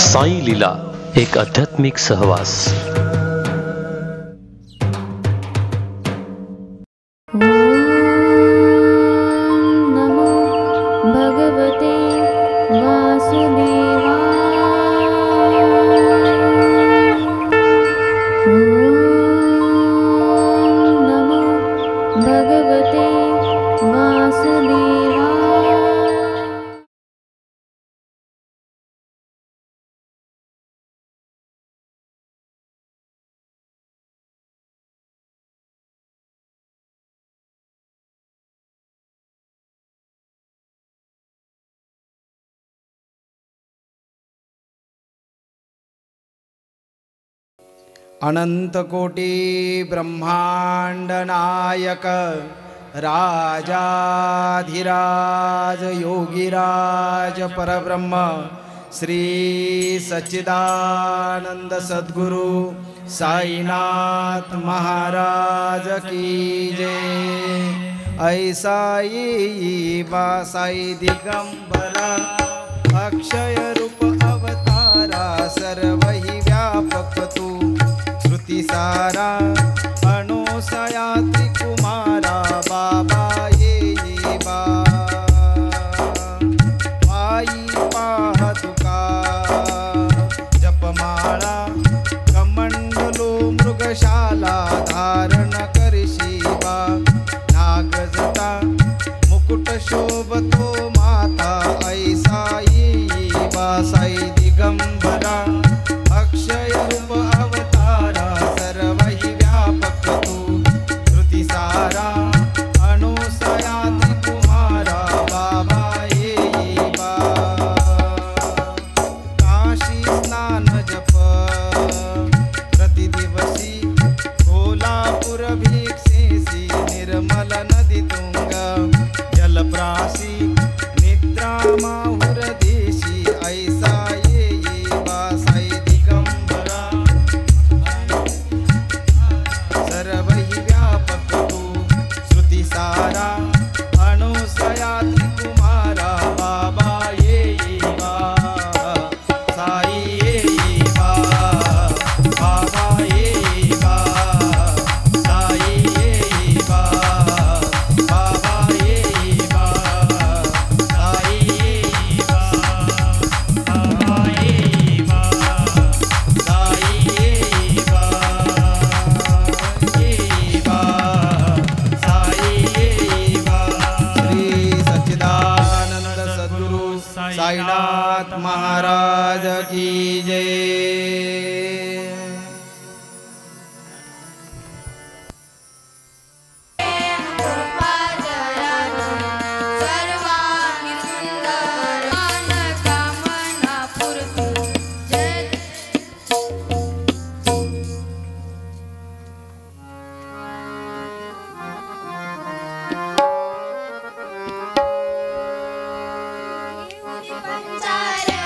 साई लीला एक आध्यात्मिक सहवास। नमो भगवते वासुदेवाय। नमो भगवते वासुदेवाय। अनंतकोटि ब्रह्मांड नायक राजाधिराज योगिराज परब्रह्म श्री सच्चिदानंद सद्गुरु साईनाथ महाराज की जय। ऐसा ही साई दिगंबरा अक्षय रूप अवतारा सर्वहि व्यापक तू सारा अनोसया त्रिकुमारा बाबा ये बा पायी पाहतुका जपमाळा कमंडलो मृगशाला धारण करशिवा नागजटा मुकुट शोभतो माता ऐसा ये बा साई दिगंबरा अक्षय रूप अवतारा सर्वहि व्यापक तू श्रुति सारा अनोसया त्रिकुमारा बाबा ये बा काशी स्नान जप प्रतिदिवसी कोल्हापुर भिक्षेसी निर्मल नदी तुंग जलप्रासी निद्रा माहुर देशी ऐसा ये बा साई दिगंबरा सर्वहि व्यापक तू श्रुति सारा अनोसया त्रिकुमारा बाबा ये बा साई ये बा बाबा ये बा साई ये बा बाबा ये बा साई ये बा बाबा ये बा साई ये बा श्री सच्चिदानंद सद्गुरु साईनाथ महाराज की जय। पंचारणी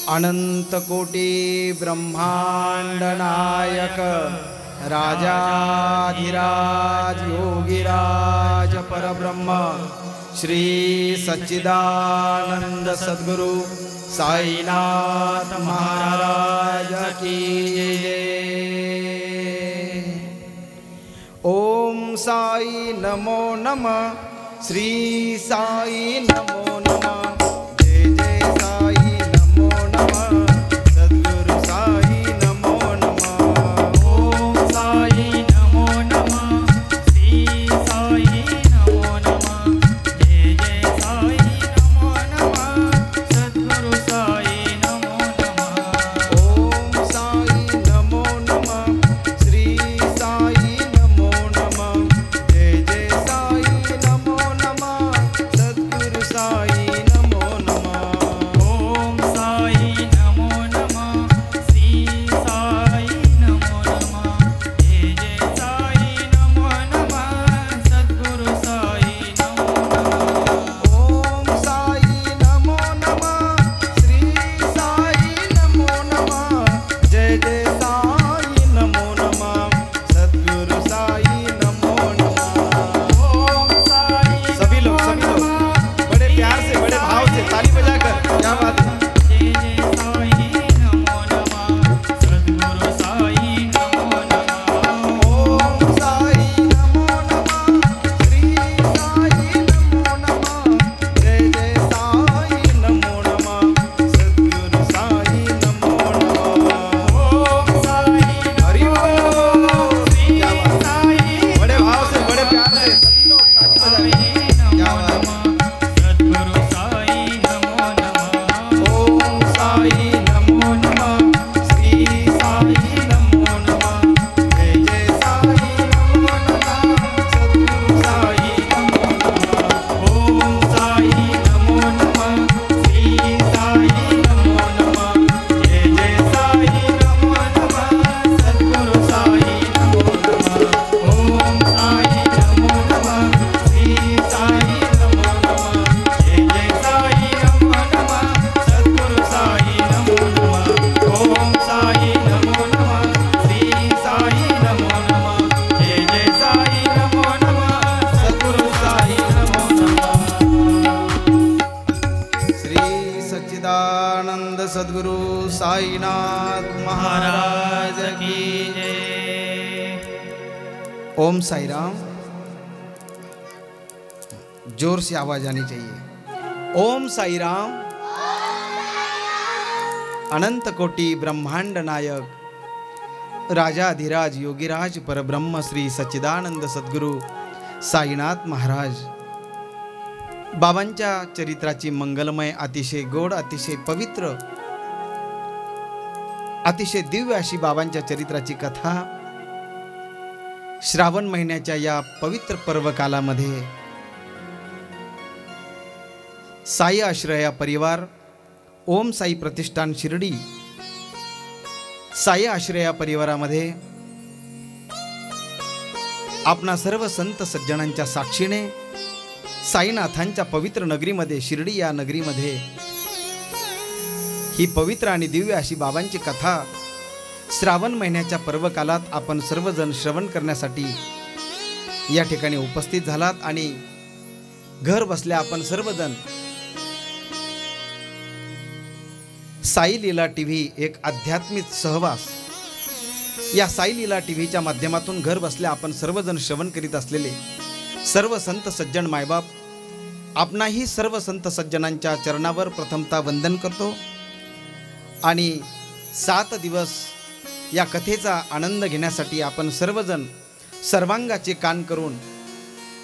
अनंतकोटी ब्रह्मांड नायक राजाधिराज योगीराज परब्रह्म श्री सच्चिदानंद सद्गुरु साईनाथ महाराज की जय। ओम साई नमो नमः, श्री साई नमो नमः, जय जय साई नमो नमः, सद्गुरु साई नमो नमः। ओम साई नमो नमः, श्री साई नमो नमः, जय जय साई नमो नमः, सद्गुरु साई नमो नमः। ओम साई नमो नमः, श्री साई नमो नमः, जय जय साई नमो नमः, सद्गुरु साई नमो नमः। ओम साई नमो नमः, श्री साई नमो नमः, जय जय साई नमो नमः, सद्गुरु साई नमो नमः। ओम साई नमो नमः, श्री साई नमो नमः, जय जय साई नमो नमः, सद्गुरु साई नमो नमः। ओम साई सभी लोग बड़े प्यार से बड़े भाव से ताली बजाकर, क्या बात है। जय जय साई नमो नमः, सद्गुरु साई नमो नमः। ओम साई नमो नमः, श्री साई नमो नमः, जय जय साई नमो नमः, सद्गुरु साई नमो नमः। ओम साई हरि बोल। श्री क्या बात है। साई बड़े भाव से बड़े प्यार से सभी लोग ताली बजाएं। क्या बात है। सद्गुरु साई नमो नमः। ओम साई नमो नमः, श्री साई नमो नमः, जय जय साई नमो नमः, सद्गुरु साई नमो नमः। ओम साई नमो नमः, श्री साई नमो नमः, जय जय साई नमो नमः, सद्गुरु साई नमो नमः। ओम साई नमो नमः, श्री साई नमो नमः, जय जय साई नमो नमः, सद्गुरु साई नमो नमः। ओम साई नमो नमः, श्री साई नमो नमः, जय जय साई नमो नमः, सद्गुरु साई नमो नमः। श्री सच्चिदानंद सद्गुरु साईनाथ महाराज की जय। ओम साई राम। जोर से आवाज आनी चाहिए। ओम साई राम। अनंत कोटि ब्रह्मांड नायक राजाधिराज योगीराज परब्रह्म श्री सच्चिदानंद सद्गुरु साईनाथ महाराज बाबांच्या चरित्राची मंगलमय, अतिशय गोड, अतिशय पवित्र, अतिशय दिव्य अशी बाबांच्या चरित्राची कथा श्रावण महिन्याच्या या पवित्र पर्वकालामध्ये साई आश्रया परिवार, ओम साई प्रतिष्ठान शिर्डी, साई आश्रया परिवारामध्ये आपणा सर्व संत सज्जनांच्या साक्षीने साईनाथांच्या पवित्र नगरीमध्ये, शिर्डी या नगरीमध्ये ही पवित्र आणि दिव्य अशी बाबांची कथा श्रावण महिन्याच्या पर्वकालात आपण सर्वजण श्रवण करण्यासाठी या ठिकाणी उपस्थित झालात आणि घर बसल्या आपण सर्वजण साई लीला टीव्ही एक आध्यात्मिक सहवास या साई लीला टीव्हीच्या माध्यमातून घर बसल्या आपण सर्वजण श्रवण करीत असलेले सर्व संत सज्जन मायबाप, आपणाही सर्व संत सज्जनांच्या चरणावर प्रथमतः वंदन करतो आणि 7 दिवस या कथेचा आनंद घेण्यासाठी आपण सर्वजण सर्वांगाचे कान करून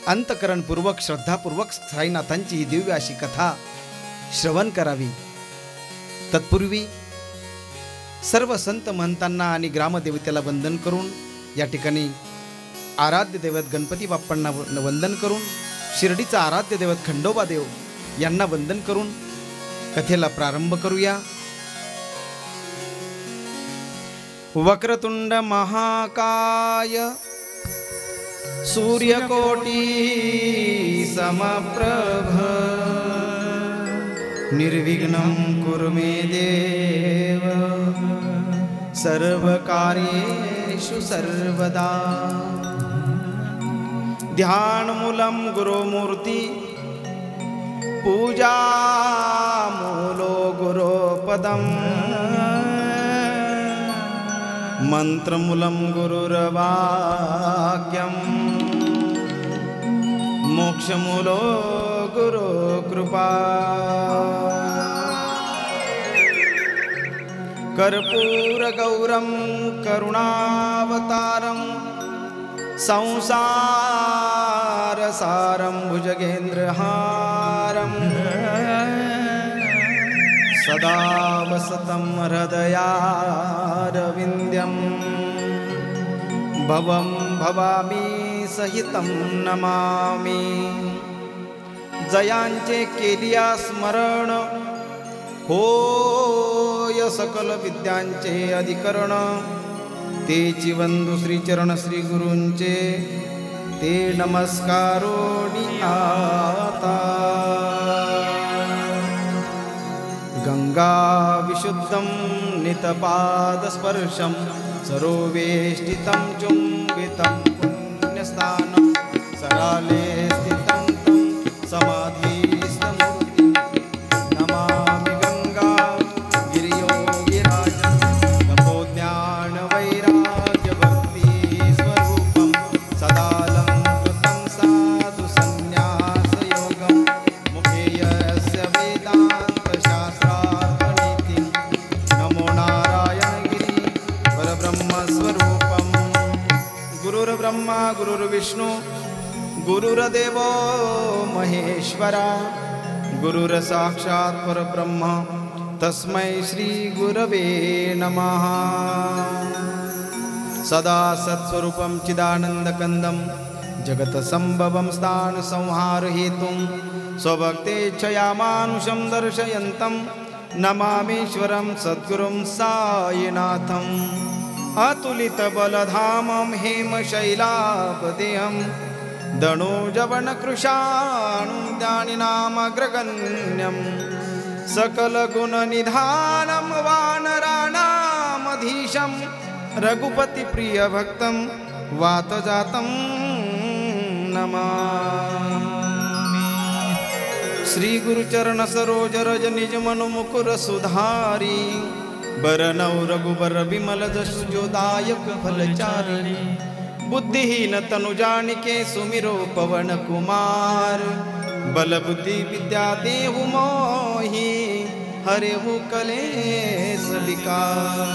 अंतकरणपूर्वक, श्रद्धापूर्वक साईनाथांची ही दिव्य अशी कथा श्रवण करावी। तत्पूर्वी सर्व संत महंतांना आणि ग्रामदेवतेला वंदन करून या ठिकाणी आराध्य दैवत गणपती बाप्पांना वंदन करून, शिर्डीचा आराध्य दैवत खंडोबा देव यांना वंदन करून कथेला प्रारंभ करूया। वक्रतुंड महाकाय सूर्यकोटी समप्रभ निर्विघ्नं कुरु मे देव सर्वकार्येषु सर्वदा। ध्यानमूलं गुरुमूर्ति पूजामूलो गुरुपदम् मंत्रमूलं गुरुर्वाक्यम् मोक्षमूलो गुरुकृपा। कर्पूरगौरं करुणावतारं संसारसारं भुजगेन्द्रहारं सदा वसतं हृदयारविन्द्यं भवं भवामी सहितं नमामि। जयांचे केलिया स्मरण होय सकल विद्यांचे अधिकरण। तेची वंदू श्रीचरण श्री गुरूंचे ते नमस्कारोनी आता। गंगा विशुद्धं नितपादस्पर्शं सरोवेष्टितं चुंबितं पुण्यस्थानं सराले स्थितं तं समाधिस्थमूर्तिं नमामि गंगा गिरियोगिराजं तपोज्ञानवैराग्यभक्तिस्वरूपं सदालङ्कृतं साधु संन्यासयोगं मुखे यस्य वेदान्तशास्त्रार्थनीतिं नमो नारायणगिरि परब्रह्मस्वरूपम्। गुरुर्ब्रह्मा गुरुर्विष्णु गुरुर्देवो महेश्वरा गुरुर्साक्षात् परब्रह्म तस्मै श्री गुरवे नमः। सदा सत्स्वरूपं चिदानन्दकन्दं जगत्सम्भवं स्थानसंहारहेतुं स्वभक्तेच्छया मानुषं दर्शयन्तं नमामीश्वरं सद्गुरुं सायिनाथम्। अतुलितबलधामं हेमशैलापदेहं दणोजवनकृशानुदानिनामग्रगण्यं सकलगुणनिधानं वानराणामधीशं रघुपतिप्रियभक्तं वातजातं नमामि। श्रीगुरुचरण सरोज रज निज मनु मुकुर सुधारी बरनौ रघुबर विमल जसु जोदायक फलचारी। बुद्धिहीन तनु जानिके सुमिरो पवन कुमार बल बुद्धि विद्या देहु मोहि हरेहु कलेश विकार।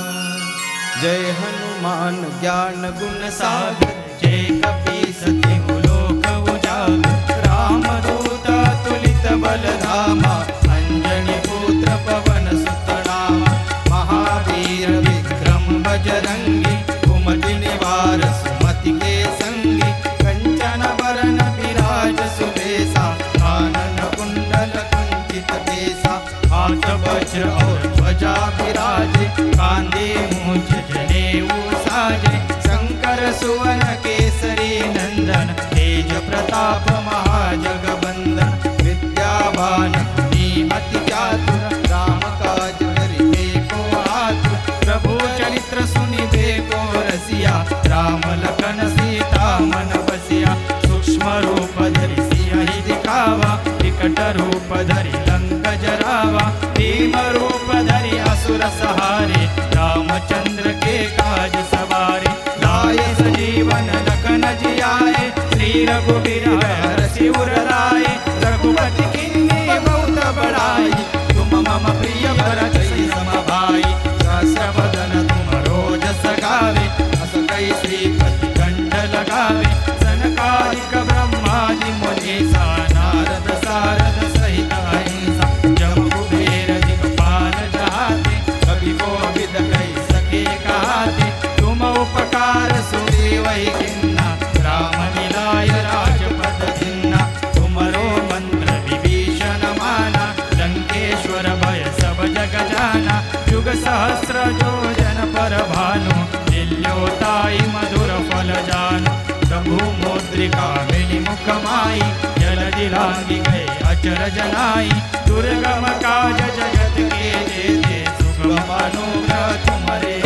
जय हनुमान ज्ञान गुण सागर जय कपीस तिहु लोक उजागर। रामदूत तुलित बलधामा अंजनी पुत्र पवन सुत नामा। महावीर विक्रम बजरंगी कुमति निवार सुमति के संगी। कंचन बरन विराज सुबेसा कानन कुंडल कुंचित केसा। हाथ वज्र और ध्वजा विराजे कांधे मूंछ जनेऊ साजे। शंकर सुवन केसरी नंदन तेज प्रताप महाजगबंदन। विद्यावान गुणी अति चातुर राम काज करिबे को आतुर। प्रभु चरित्र सुनिबे को रसिया राम लखन सीता मन बसिया। सूक्ष्म रूप धरि सियहि दिखावा विकट रूप धरि लंक जरावा। भीम रूप धरि असुर सहारे रामचंद्र के काज सवारे। लाए सजीवन लखन जियाए श्री रघुबीर हरषि उर लाए। रघुपति कीन्ही बहुत बड़ाई तुम मम प्रिय भरत सम भाई। सहस्रवदन तुम रोज सगावे अस कई श्रीपति कंठ लगावे। सनकादिक ब्रह्मादि मुनीसा नारद सारद सहित अहिंसा। जब कुबेर दिक्पाल जहाते कवि कोविद कहि सके कहाते। तुम उपकार सुग्रीवहि किन्ना राम मिलाय राजपद दीन्ना। तुमरो मंत्र विभीषण माना लंकेश्वर भय सब जग जाना। युग सहस्र जो जन पर भानु दिल्योताई मधुर फल जानु। प्रभु मोद्रिका मिली मुखमाई जलदिलांगी गए अचर जनाई दुर्गम काज जगत के जेते सुगम अनुग्रह तुम्हारे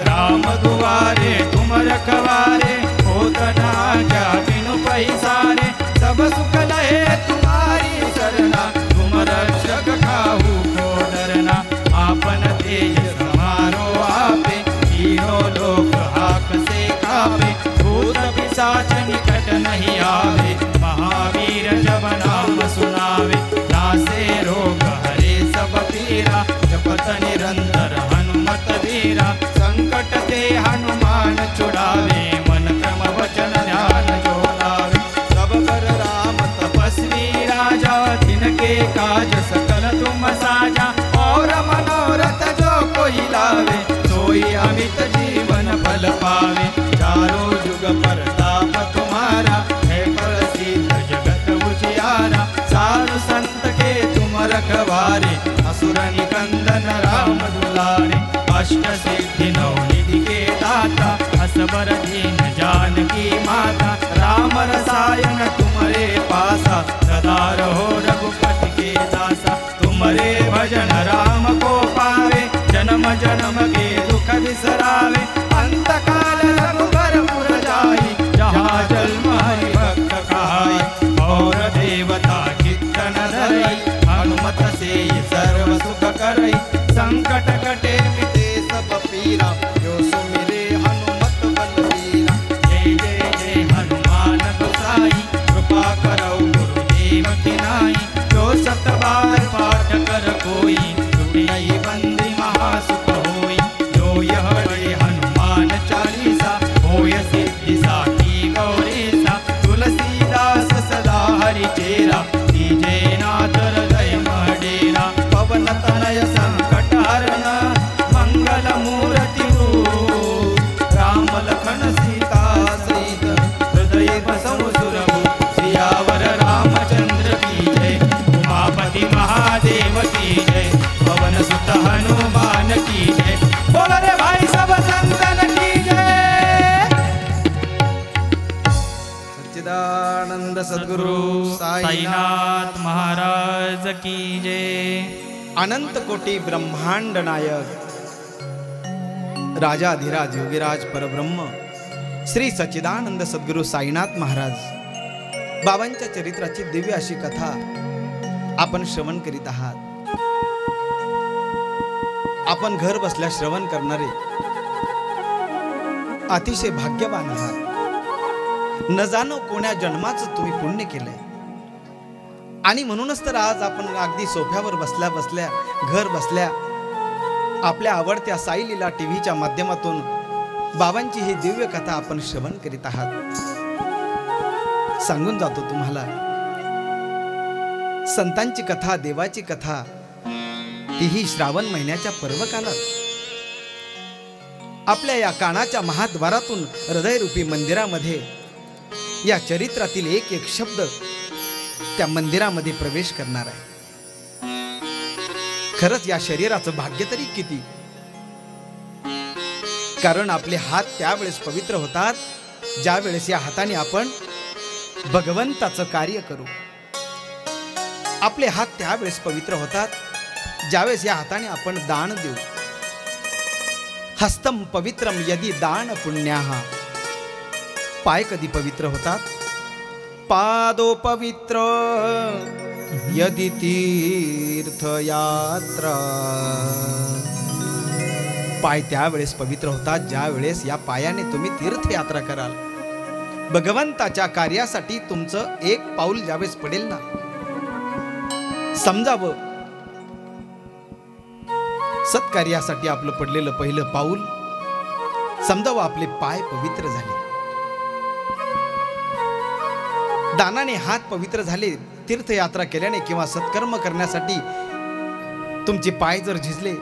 राम दुआरे तुम रखवारे होत ना क्या बिनु पैसारे सब सुख लहे तुम्हारी सरना तुम रक्षक खाहू को डरना आपन तेज समारो आपे तीनों लोक हाक से कापे भूत पिशाच निकट नहीं आवे महावीर जब नाम सुनावे नासे रोग हरे सब पीरा जपत निरंतर हनुमत वीरा संकट ते हनुमान छुड़ावे मन क्रम वचन ध्यान जो लावे सब पर राम तपस्वी राजा जिनके काज सकल तुम साजा और मनोरथ जो कोई लावे सोई अमित जीवन फल पावे चारों जुग परताप तुम्हारा है प्रसिद्ध जगत उजियारा साधु संत के तुम रखवारे असुर निकंदन राम दुलारे अष्ट सिद्धि नौ निधि के दाता असबर दीन जानकी माता राम रसायन तुम्हारे पासा सदा रहो रघुपति के दासा तुम्हारे भजन राम को पावे जन्म जन्म के दुख बिसरावे अंत काल रघुबर पुर जाई जहाँ जन्म हरि भक्त कहाई और देवता कीर्तन धरई हनुमत से सर्व सुख करई संकट कटे मिटे सब पीरा जो सुमिरे हनुमत बलबीरा जय जय जय हनुमान गोसाई कृपा करौ गुरुदेव की नाई जो सत बार पाठ कर कोई छुटई बंदी महासुख होई जो यह पढ़े हनुमान चालीसा होय सिद्धि साखी गौरीसा तुलसीदास सदा हरि चेरा कीजे नाथ हृदय मडेरा पवन तनय संकट हरण मंगल मूर्ति राम लखन सीता सहित हृदय बसहु सुरभु सियावर रामचंद्र की जय उमापति महादेव की जय पवन सुत हनुमान की जय बोल रे भाई सब संतन की जय सच्चिदानंद सद्गुरु साईनाथ महाराज की जय अनंत कोटी ब्रह्मांड नायक राजाधिराज योगीराज परब्रह्म श्री सच्चिदानंद सद्गुरु साईनाथ महाराज बाबांच्या चरित्राची दिव्य अशी कथा आपण श्रवण करीत आहात. आपण घर बसल्या श्रवण करणारे अतिशय भाग्यवान आहात. न जाणो कोण्या जन्माचं तुम्ही पुण्य केलंय आणि म्हणूनच तर आज आपण अगदी सोफ्यावर बसल्या बसल्या घर बसल्या आपल्या आवडत्या साई लीला टीव्हीच्या माध्यमातून बाबांची ही दिव्य कथा आपण श्रवण करीत आहात. सांगून जातो तुम्हाला, संतांची कथा, देवाची कथा, तीही श्रावण महिन्याच्या पर्वकालात आपल्या या कानाच्या महाद्वारातून हृदयरूपी मंदिरामध्ये या चरित्रातील एक एक शब्द त्या मंदिरामध्ये प्रवेश करणार आहे. खरंच या शरीराचं भाग्य तरी किती, कारण आपले हात त्यावेळेस पवित्र होतात ज्या वेळेस या हाताने आपण भगवंताचं कार्य करू. आपले हात त्यावेळेस पवित्र होतात ज्यावेळेस या हाताने आपण दान देऊ. हस्तम पवित्रम यदि दान पुण्याः. पाय कधी पवित्र होतात? पादो पवित्र यदि तीर्थयात्रा. पाय त्यावेळेस पवित्र होतात ज्या वेळेस या पायाने तुम्ही तीर्थयात्रा कराल. भगवंताच्या कार्यासाठी तुमचं एक पाऊल ज्यावेळेस पडेल ना, समजावं सत्कार्यासाठी आपलं पडलेलं पहिलं पाऊल, समजावं आपले पाय पवित्र झाले. दानाने हात पवित्र झाले, तीर्थयात्रा केल्याने किंवा सत्कर्म करण्यासाठी तुमचे पाय जर झिजले,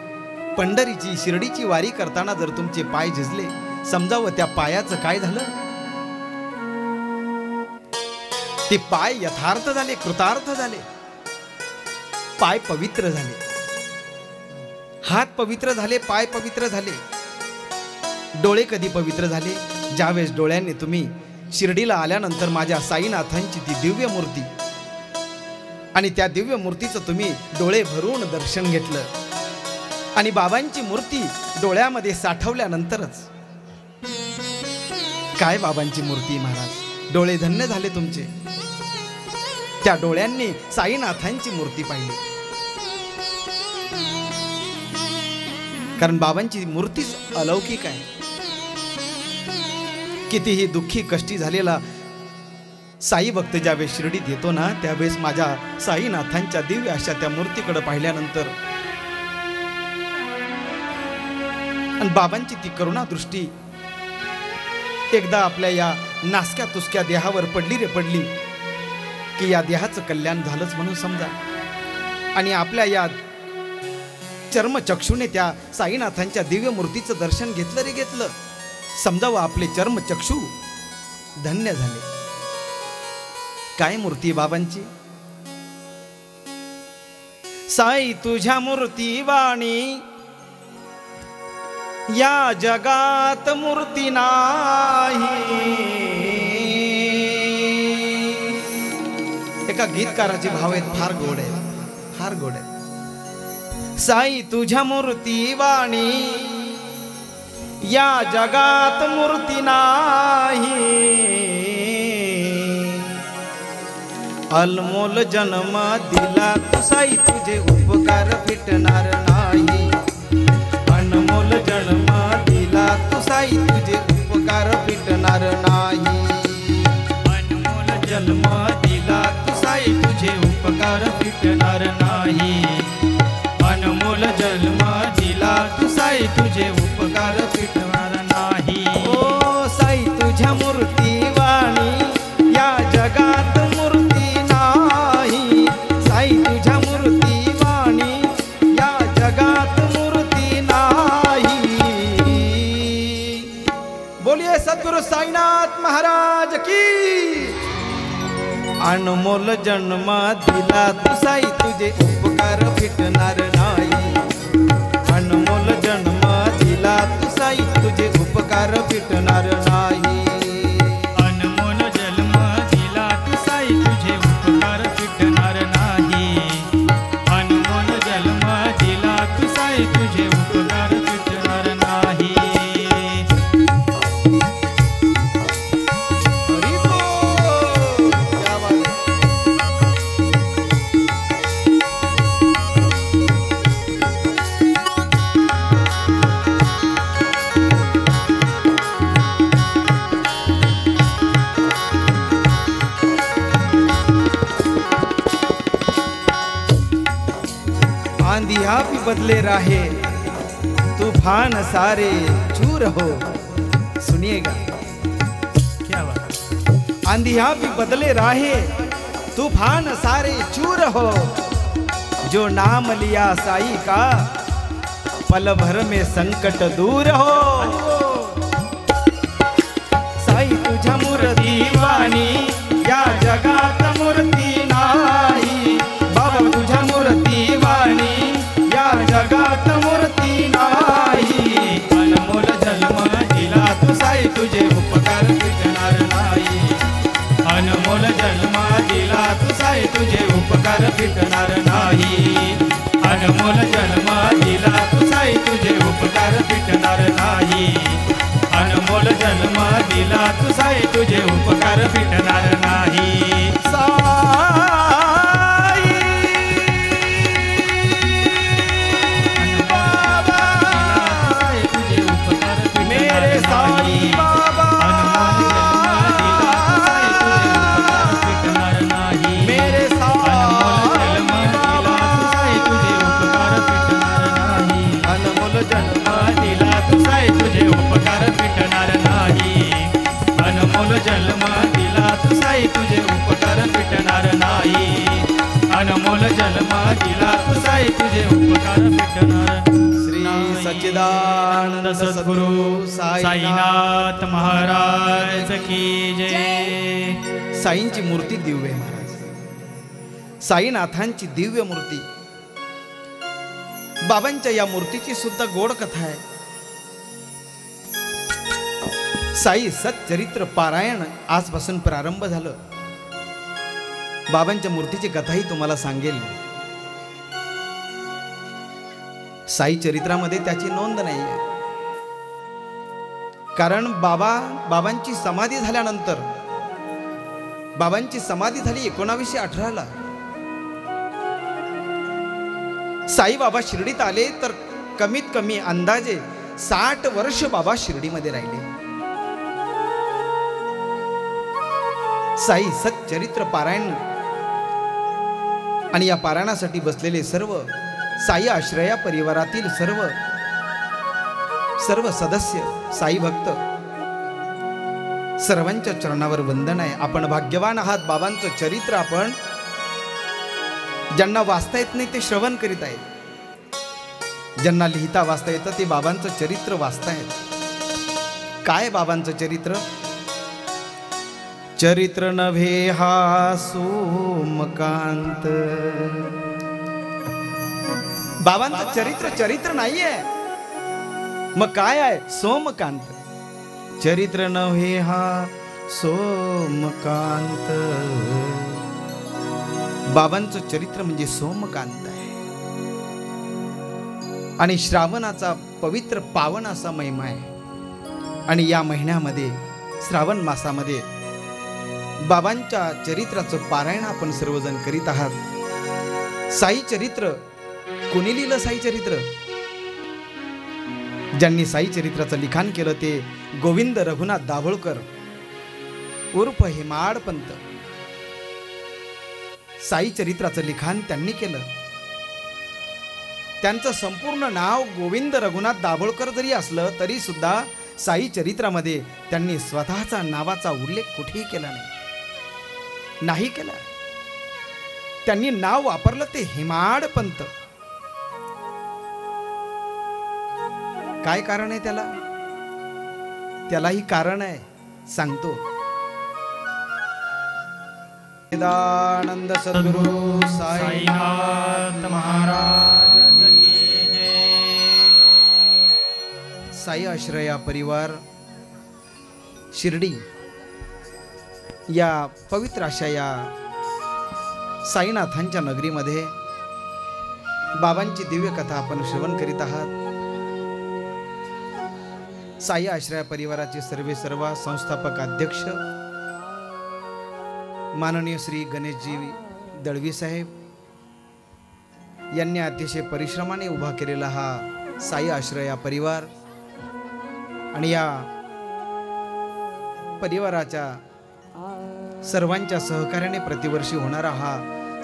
पंढरीची शिर्डीची वारी करताना जर तुमचे पाय झिजले, समजावं त्या पायाचं काय झालं. ते पाय यथार्थ झाले, कृतार्थ झाले, पाय पवित्र झाले. हात पवित्र झाले, पाय पवित्र झाले. डोळे कधी पवित्र झाले? ज्यावेळेस डोळ्यांनी तुम्ही शिर्डीला आल्यानंतर माझ्या साईनाथांची ती दिव्य मूर्ती आणि त्या दिव्य मूर्तीचं तुम्ही डोळे भरून दर्शन घेतलं आणि बाबांची मूर्ती डोळ्यामध्ये साठवल्यानंतरच काय बाबांची मूर्ती महाराज, डोळे धन्य झाले तुमचे. त्या डोळ्यांनी साईनाथांची मूर्ती पाहिली, कारण बाबांची मूर्तीच अलौकिक आहे. कितीही दुःखी कष्टी झालेला साई भक्त ज्यावेळेस शिर्डीत येतो ना, त्यावेळेस माझ्या साईनाथांच्या दिव्य अशा त्या मूर्तीकडे पाहिल्यानंतर आणि बाबांची ती करुणा दृष्टी एकदा आपल्या या नासक्या तुसक्या देहावर पडली रे पडली की या देहाचं कल्याण झालंच म्हणून समजा. आणि आपल्या या चर्मचक्षुने त्या साईनाथांच्या दिव्य मूर्तीचं दर्शन घेतलं रे घेतलं, समजावं आपले चर्मचक्षु धन्य झाले. काय मूर्ती बाबांची, साई तुझ्या मूर्ती वाणी या जगात मूर्ती नाही. एका गीतकाराचे भाव आहेत, फार गोड आहे, फार गोड आहे. साई तुझ्या मूर्ती वाणी या जगात मूर्ती नाही. अनमोल जन्म दिला तू साई, तुझे उपकार फिटणार नाही. अनमोल जन्म दिला तू साई, तुझे उपकार फिटणार नाही. अनमोल जन्म दिला तू साई, तुझे उपकार फिटणार नाही. अनमोल जन्म दिला तू साई, तुझे उपकार फिटणार नाही. ओ साई तुझ्या मूर्ती वाणी या जगात मूर्ती नाही. साई तुझ्या मूर्ती वाणी या जगात मूर्ती नाही. बोलिए सद्गुरु साईनाथ महाराज की. अनमोल जन्म दिला तू साई, तुझे उपकार फिटणार नाही. अनमोल जन्म दिला तू साई, तुझे उपकार फिटणार नाही. अनमोल जन्म दिला तू साई, तुझे उपकार फिटणार नाही. अनमोल जन्म दिला तू साई, तुझे उपकार फिटणार नाही. हरी बोल. क्या बात है. आंधिया भी बदले राहे, तूफान सारे चूर हो. सुनिएगा, क्या बात. आंधिया भी बदले राहे, तूफान सारे चूर हो. जो नाम लिया साई का, पल भर में संकट दूर हो. साई तुझ्या मूर्ती वाणी या जगात मूर्ती नाही. बाबा तुझ्या मूर्ती वाणी या जगात मूर्ती नाही. अनमोल जन्म दिला तू साई, तुझे उपकार फिटणार नाही. अनमोल जन्म दिला तू साई, तुझे उपकार फिटणार नाही. अनमोल जन्म दिला तू साई, तुझे उपकार फिटणार नाही. अनमोल जन्म दिला तू साई, तुझे उपकार फिटणार नाही. मेरे साई बाबा, मेरे साई बाबा, अनमोल जन्म दिला तू साई, तुझे उपकार फिटणार नाही. अनमोल जन्म दिला तू साई, तुझे उपकार फिटणार नाही. अनमोल जन्म दिला तू साई, तुझे उपकार फिटणार. श्री सच्चिदानंद सद्गुरु साईनाथ महाराज की जय. साईंची मूर्ती दिव्य आहे महाराज. साईनाथांची दिव्य मूर्ती. बाबांच्या या मूर्तीची सुद्धा गोड कथा आहे. साई सच्चरित्र पारायण आजपासून प्रारंभ झालं. बाबांच्या मूर्तीची कथाही तुम्हाला सांगेल. साई चरित्रामध्ये त्याची नोंद नाही आहे, कारण बाबांची समाधी झाल्यानंतर, बाबांची समाधी झाली 1918ला. साई बाबा शिर्डीत आले तर कमीत कमी अंदाजे 60 वर्ष बाबा शिर्डीमध्ये राहिले. साई सच्चरित्र पारायण आणि या पारायणासाठी बसलेले सर्व साई आश्रया परिवारातील सर्व सदस्य, साई भक्त, सर्वांच्या चरणावर वंदन आहे. आपण भाग्यवान आहात. बाबांचं चरित्र आपण, ज्यांना वाचता येत नाही ते श्रवण करीत आहेत, ज्यांना लिहिता वाचता येतं ते बाबांचं चरित्र वाचतायत. काय बाबांचं चरित्र? चरित्र नव्हे हा सोमकांत. बाबांचं चरित्र नाहीये, मग काय आहे? सोमकांत. चरित्र नव्हे हा सोमकांत. बाबांचं चरित्र म्हणजे सोमकांत आहे. आणि श्रावणाचा पवित्र पावन असा महिमा आहे. आणि या महिन्यामध्ये, श्रावण मासामध्ये बाबांच्या चरित्राचं पारायण आपण सर्वजण करीत आहात. साई चरित्र कोणी लिहिलं? साई चरित्र ज्यांनी साई चरित्राचं लिखाण केलं ते गोविंद रघुनाथ दाभोळकर उर्फ हेमाडपंत. साई चरित्राचं लिखाण त्यांनी केलं. त्यांचं संपूर्ण नाव गोविंद रघुनाथ दाभोळकर जरी असलं तरी सुद्धा साई चरित्रामध्ये त्यांनी स्वतःचा नावाचा उल्लेख कुठेही केला नाही केला. त्यांनी नाव वापरलं ते हेमाडपंत. काय कारण आहे त्याला? त्यालाही कारण आहे, सांगतो. वेदानंद सद्गुरु साईनाथ महाराज की जय. साई आश्रया परिवार शिर्डी या पवित्र अशा या साईनाथांच्या नगरीमध्ये बाबांची दिव्य कथा आपण श्रवण करीत आहात. साई आश्रया परिवाराचे सर्व संस्थापक अध्यक्ष माननीय श्री गणेशजी दळवी साहेब यांनी अतिशय परिश्रमाने उभा केलेला हा साई आश्रया परिवार आणि या परिवाराच्या सर्वांच्या सहकार्याने प्रतिवर्षी होणारा हा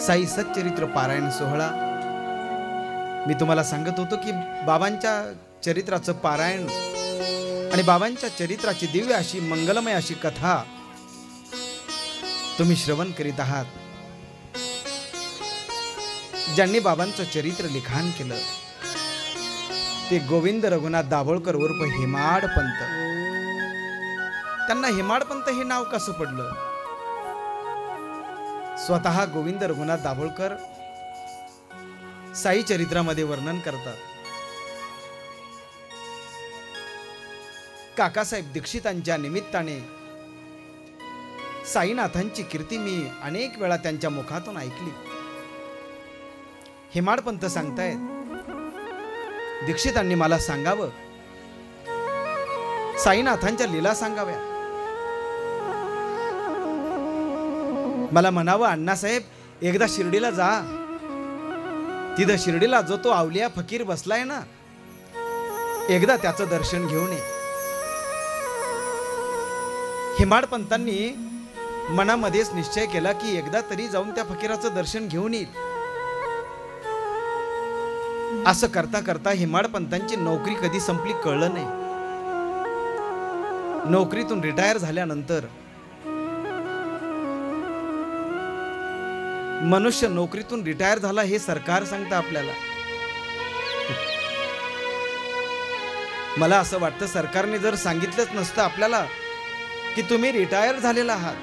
साई सच्चरित्र पारायण सोहळा. मी तुम्हाला सांगत होतो की बाबांच्या चरित्राचं पारायण आणि बाबांच्या चरित्राची दिव्य अशी मंगलमय अशी कथा तुम्ही श्रवण करीत आहात. ज्यांनी बाबांचं चरित्र लिखाण केलं ते गोविंद रघुनाथ दाभोळकर उर्फ हेमाडपंत. त्यांना हेमाडपंत हे नाव कसं पडलं? स्वतः गोविंद रघुनाथ दाभोळकर साई चरित्रामध्ये वर्णन करतात. काकासाहेब दीक्षितांच्या निमित्ताने साईनाथांची कीर्ती मी अनेक वेळा त्यांच्या मुखातून ऐकली. हेमाडपंत सांगतायत, दीक्षितांनी मला सांगावं, साईनाथांच्या लीला सांगाव्या. मला म्हणावं, अण्णासाहेब एकदा शिर्डीला जा. तिथं शिर्डीला जो तो आवलिया फकीर बसलाय ना, एकदा त्याचं दर्शन घेऊन ये. हेमाडपंतांनी मनामध्येच निश्चय केला की एकदा तरी जाऊन त्या फकीराचं दर्शन घेऊन येईल. असं करता करता हेमाडपंतांची नोकरी कधी संपली कळलं नाही. नोकरीतून रिटायर झाल्यानंतर मनुष्य नोकरीतून रिटायर झाला हे सरकार सांगतं आपल्याला. मला असं वाटतं सरकारने जर सांगितलंच नसतं आपल्याला की तुम्ही रिटायर झालेला आहात,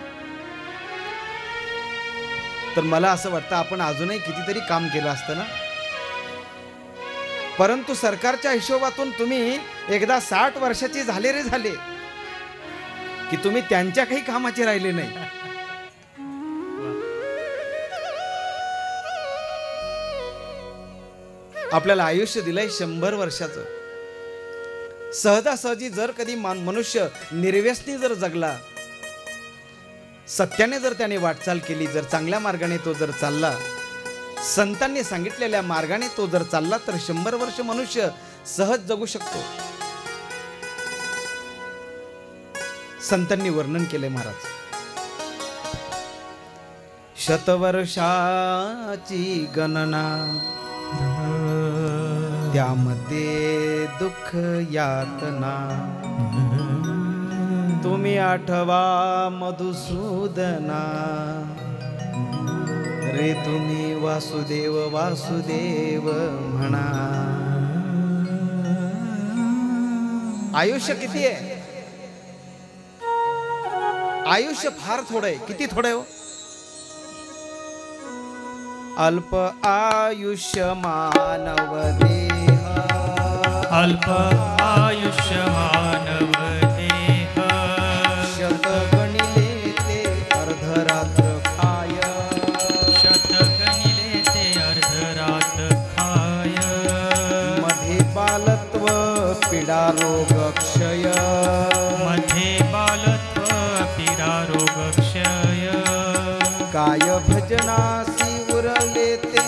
तर मला असं वाटतं आपण अजूनही कितीतरी काम केलं असतं ना. परंतु सरकारच्या हिशोबातून तुम्ही एकदा 60 वर्षाचे झाले रे झाले, की तुम्ही त्यांच्या काही कामाचे राहिले नाही. आपल्याला आयुष्य दिलंय 100 वर्षाचं. सहजासहजी जर कधी मनुष्य निर्व्यसनी जर जगला, सत्याने जर त्याने वाटचाल केली, जर चांगल्या मार्गाने तो जर चालला, संतांनी सांगितलेल्या मार्गाने तो जर चालला, तर 100 वर्ष मनुष्य सहज जगू शकतो. संतांनी वर्णन केले महाराज. शतवर्षाची गणना, त्यामध्ये दुःख यातना, तुम्ही आठवा मधुसूदना, रे तुम्ही वासुदेव वासुदेव म्हणा. आयुष्य किती आहे? आयुष्य फार थोडं आहे. किती थोडं आहे हो? अल्प आयुष्य मानव देह, अल्प आयुष्य मानव देह, शत गणिले ते अर्धरात्र खाय, शत गणिले ते अर्धरात्र खाय, मध्ये बालत्व पीडा रोग क्षय, मध्ये बालत्व पीडा रोग क्षय, काय भजनासी उरले ते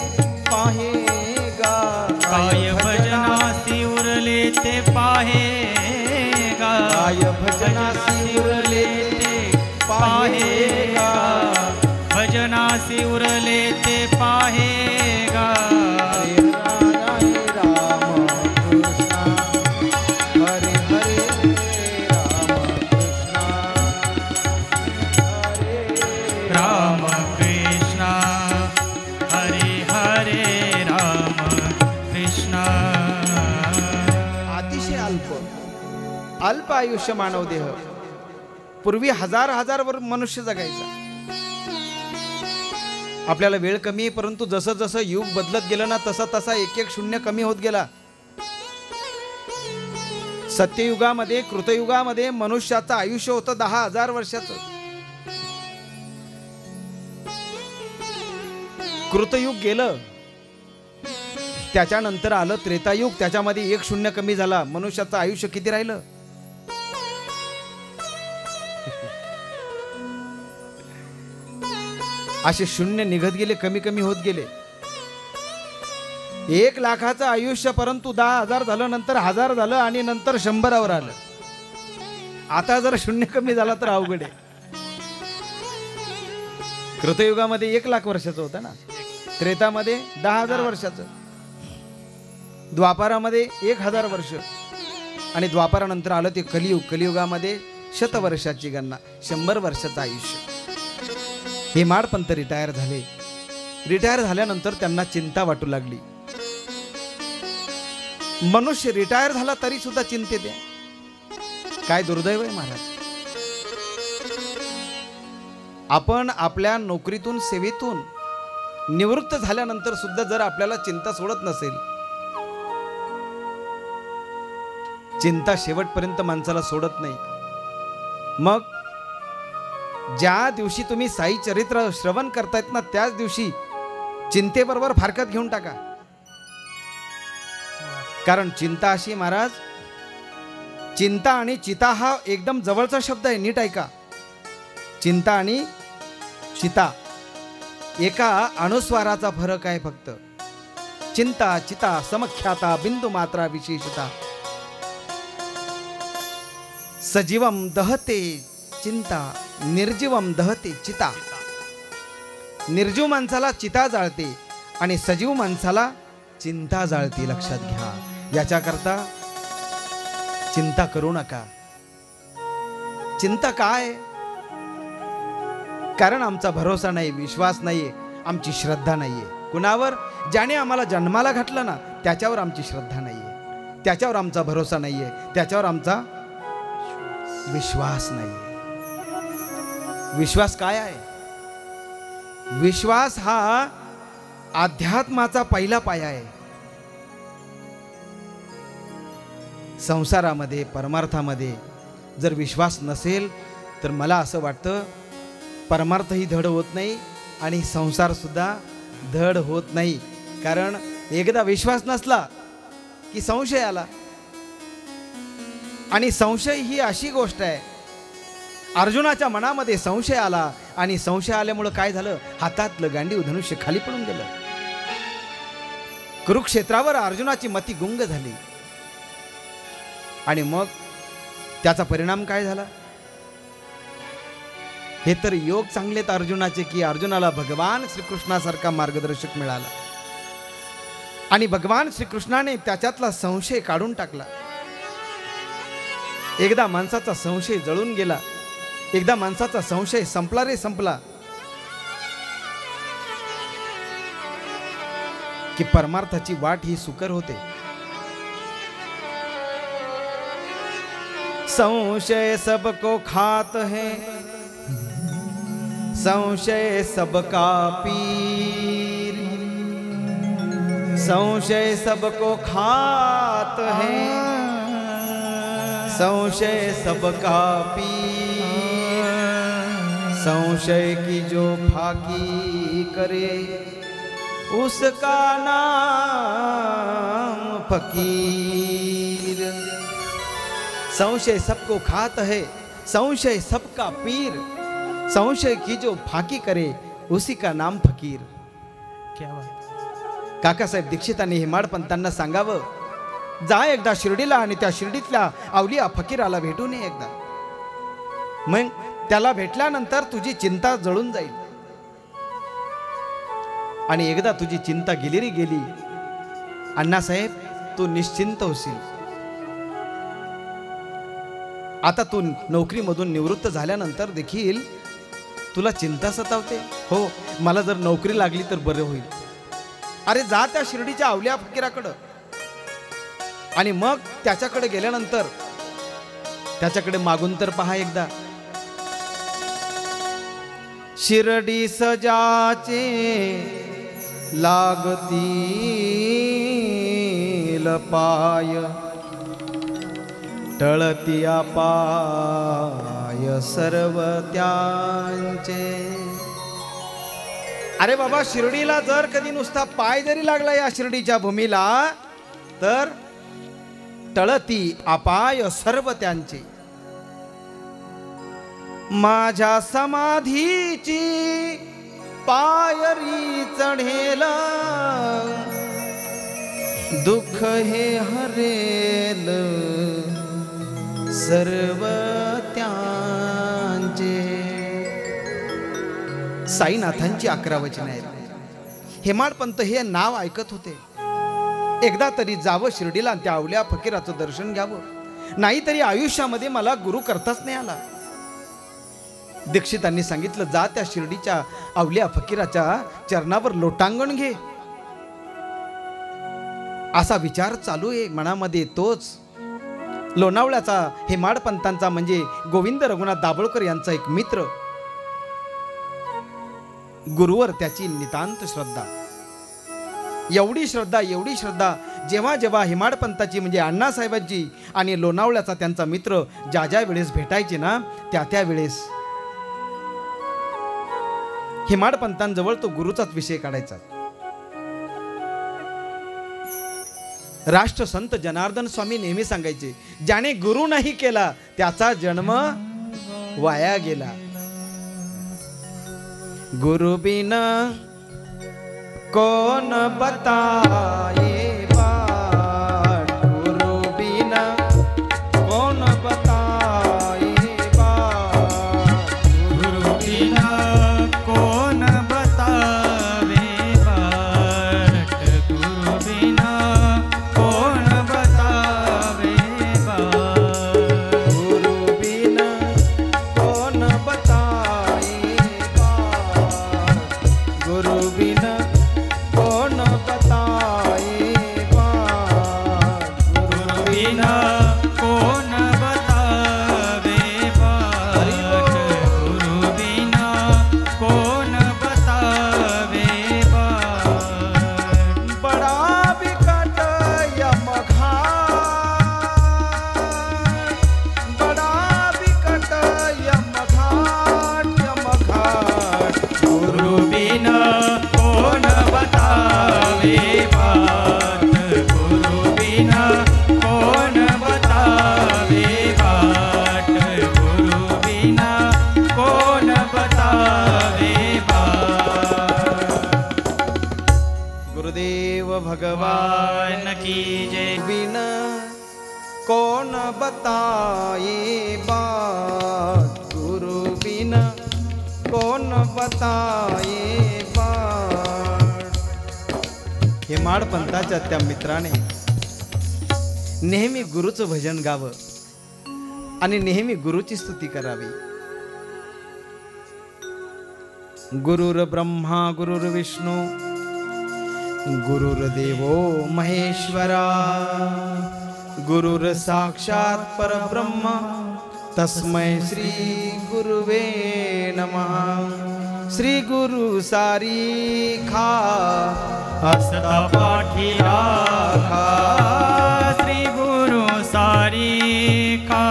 पाहेगा, काय भजनासी उरले ते पाहेगा, काय भजनासी उरले ते पाहेगा, भजनासी उरले ते पाहेगा. हरे हरे राम कृष्ण, हरे हरे राम कृष्ण. अतिशय अल्प आयुष्य मानव देह. पूर्वी हजार वर मनुष्य जगायचा. आपल्याला वेळ कमी आहे, परंतु जसं जसं युग बदलत गेलं ना, तसा तसा एक एक शून्य कमी होत गेला. सत्ययुगामध्ये, कृतयुगामध्ये मनुष्याचं आयुष्य होतं 10,000 वर्षाचं. कृतयुग गेलं, त्याच्यानंतर आलं त्रेतायुग. त्याच्यामध्ये 1 शून्य कमी झाला. मनुष्याचं आयुष्य किती राहिलं? असे शून्य निघत गेले, कमी कमी होत गेले. 1 लाखाचं आयुष्य, परंतु 10,000 झालं, नंतर 1000 झालं आणि नंतर 100वर आलं. आता जर शून्य कमी झाला तर अवघड आहे. कृतयुगामध्ये 1 लाख वर्षाचं होतं ना, त्रेतामध्ये 10,000 वर्षाचं, द्वापारामध्ये 1000 वर्ष, आणि द्वापारानंतर आलं ते कलियुग. कलियुगामध्ये 100 वर्षाची गणना, 100 वर्षाचं आयुष्य. हे माडपंत रिटायर झाले. रिटायर झाल्यानंतर त्यांना चिंता वाटू लागली. मनुष्य रिटायर झाला तरी सुद्धा चिंतेत आहे. काय दुर्दैव आहे महाराज. आपण आपल्या नोकरीतून, सेवेतून निवृत्त झाल्यानंतर सुद्धा जर आपल्याला चिंता सोडत नसेल, चिंता शेवटपर्यंत माणसाला सोडत नाही. मग ज्या दिवशी तुम्ही साई चरित्र श्रवण करतायत ना, त्याच दिवशी चिंतेबरोबर फारकत घेऊन टाका. कारण चिंता अशी महाराज, चिंता आणि चिता हा एकदम जवळचा शब्द आहे. नीट ऐका. चिंता आणि चिता एका अनुस्वाराचा फरक आहे फक्त. चिंता चिता समख्याता बिंदू मात्रा विशेषता. सजीवम दहते चिंता, निर्जीवम दहते चिता. निर्जीव माणसाला चिता जाळते आणि सजीव माणसाला चिंता जाळते. लक्षात घ्या. याच्याकरता चिंता करू नका. चिंता काय? कारण आमचा भरोसा नाही, विश्वास नाहीये, आमची श्रद्धा नाहीये. कुणावर? ज्याने आम्हाला जन्माला घातलं ना, त्याच्यावर आमची श्रद्धा नाहीये, त्याच्यावर आमचा भरोसा नाहीये, त्याच्यावर आमचा विश्वास नाहीये. विश्वास काय आहे? विश्वास हा अध्यात्माचा पहिला पाया आहे. संसारामध्ये, परमार्थामध्ये जर विश्वास नसेल तर मला असं वाटतं परमार्थही धड होत नाही आणि संसारसुद्धा धड होत नाही. कारण एकदा विश्वास नसला की संशय आला. आणि संशय ही अशी गोष्ट आहे, अर्जुनाच्या मनामध्ये संशय आला आणि संशय आल्यामुळं काय झालं, हातातलं गांडीव धनुष्य खाली पडून गेलं. कुरुक्षेत्रावर अर्जुनाची मती गुंग झाली. आणि मग त्याचा परिणाम काय झाला? हे तर योग चांगलेत अर्जुनाचे की अर्जुनाला भगवान श्रीकृष्णासारखा मार्गदर्शक मिळाला आणि भगवान श्रीकृष्णाने त्याच्यातला संशय काढून टाकला. एकदा माणसाचा संशय जळून गेला, एकदा माणसाचा संशय संपला रे संपला की परमार्थाची वाट ही सुकर होते. संशय सबको खात है, संशय सबका पीर, संशय सबको खात है, संशय सबका पीर, संशय की जो फाकी करे उसका नाम फकीर. संशय सबको खात है, संशय सबका पीर, संशय की जो फाकी करे उसी का नाम फकीर. क्या बात. काकासाहेब दीक्षितांनी हेमाडपंतांना सांगावं, जा एकदा शिर्डीला आणि त्या शिर्डीतल्या अवलिया फकीराला भेटून ये एकदा. मग त्याला भेटल्यानंतर तुझी चिंता जळून जाईल आणि एकदा तुझी चिंता गेली रे गेली अण्णासाहेब, तू निश्चिंत होशील. आता तू नोकरीमधून निवृत्त झाल्यानंतर देखील तुला चिंता सतावते. हो, मला जर नोकरी लागली तर बरं होईल. अरे जा त्या शिर्डीच्या अवलिया फकीराकडं आणि मग त्याच्याकडे गेल्यानंतर त्याच्याकडे मागून तर पहा एकदा. शिर्डी सजाचे लागतील पाय, टळतिया पाय सर्व त्यांचे. अरे बाबा, शिर्डीला जर कधी नुसता पाय जरी लागला या शिर्डीच्या भूमीला तर टळती अपाय सर्व त्यांचे. माझ्या समाधीची पायरी चढेल, दुःख हे हरेल सर्व त्यांचे. साईनाथांची 11 वचने आहेत. हेमाडपंत हे नाव ऐकत होते. एकदा तरी जावं शिर्डीला त्या अवल्या फकीराचं दर्शन घ्यावं, नाहीतरी आयुष्यामध्ये मला गुरु करताच नाही आला. दीक्षितांनी सांगितलं, जा त्या शिर्डीच्या अवल्या फकीराच्या चरणावर लोटांगण घे. असा विचार चालू आहे मनामध्ये. तोच लोणावळ्याचा हेमाडपंतांचा म्हणजे गोविंद रघुनाथ दाभोळकर यांचा एक मित्र, गुरुवर त्याची नितांत श्रद्धा. एवढी श्रद्धा जेव्हा जेव्हा हेमाडपंताची म्हणजे अण्णासाहेबांची आणि लोणावळ्याचा त्यांचा मित्र ज्या ज्या वेळेस भेटायचे ना, त्या वेळेस हेमाडपंतांजवळ तो गुरुचाच विषय काढायचा. राष्ट्रसंत जनार्दन स्वामी नेहमी सांगायचे, ज्याने गुरु नाही केला त्याचा जन्म वाया गेला. गुरु बिन कौन बताए बाट, गुरु बिन कौन बताए बाट, गुरु बिना कौन बतावे बाट, गुरु बिना कौन बतावे बाट, गुरु बिन कौन बताए बाट, गुरु बिन कौन बताए गुरुदेव भगवान की जय। बिन कौन बताए बात, गुरु बिन कौन बताए बात। हेमाड पंथाच्या त्या मित्राने नेहमी गुरुचं भजन गावं आणि नेहमी गुरुची स्तुती करावी। गुरुर ब्रह्मा गुरुर्विष्णू गुरुर्देवो महेश्वरा, गुरुर साक्षात परब्रह्म तस्मै श्री गुरुवे नमः। श्री गुरु सारी खा हस्ता पाठी राखा, श्री गुरु सारी खा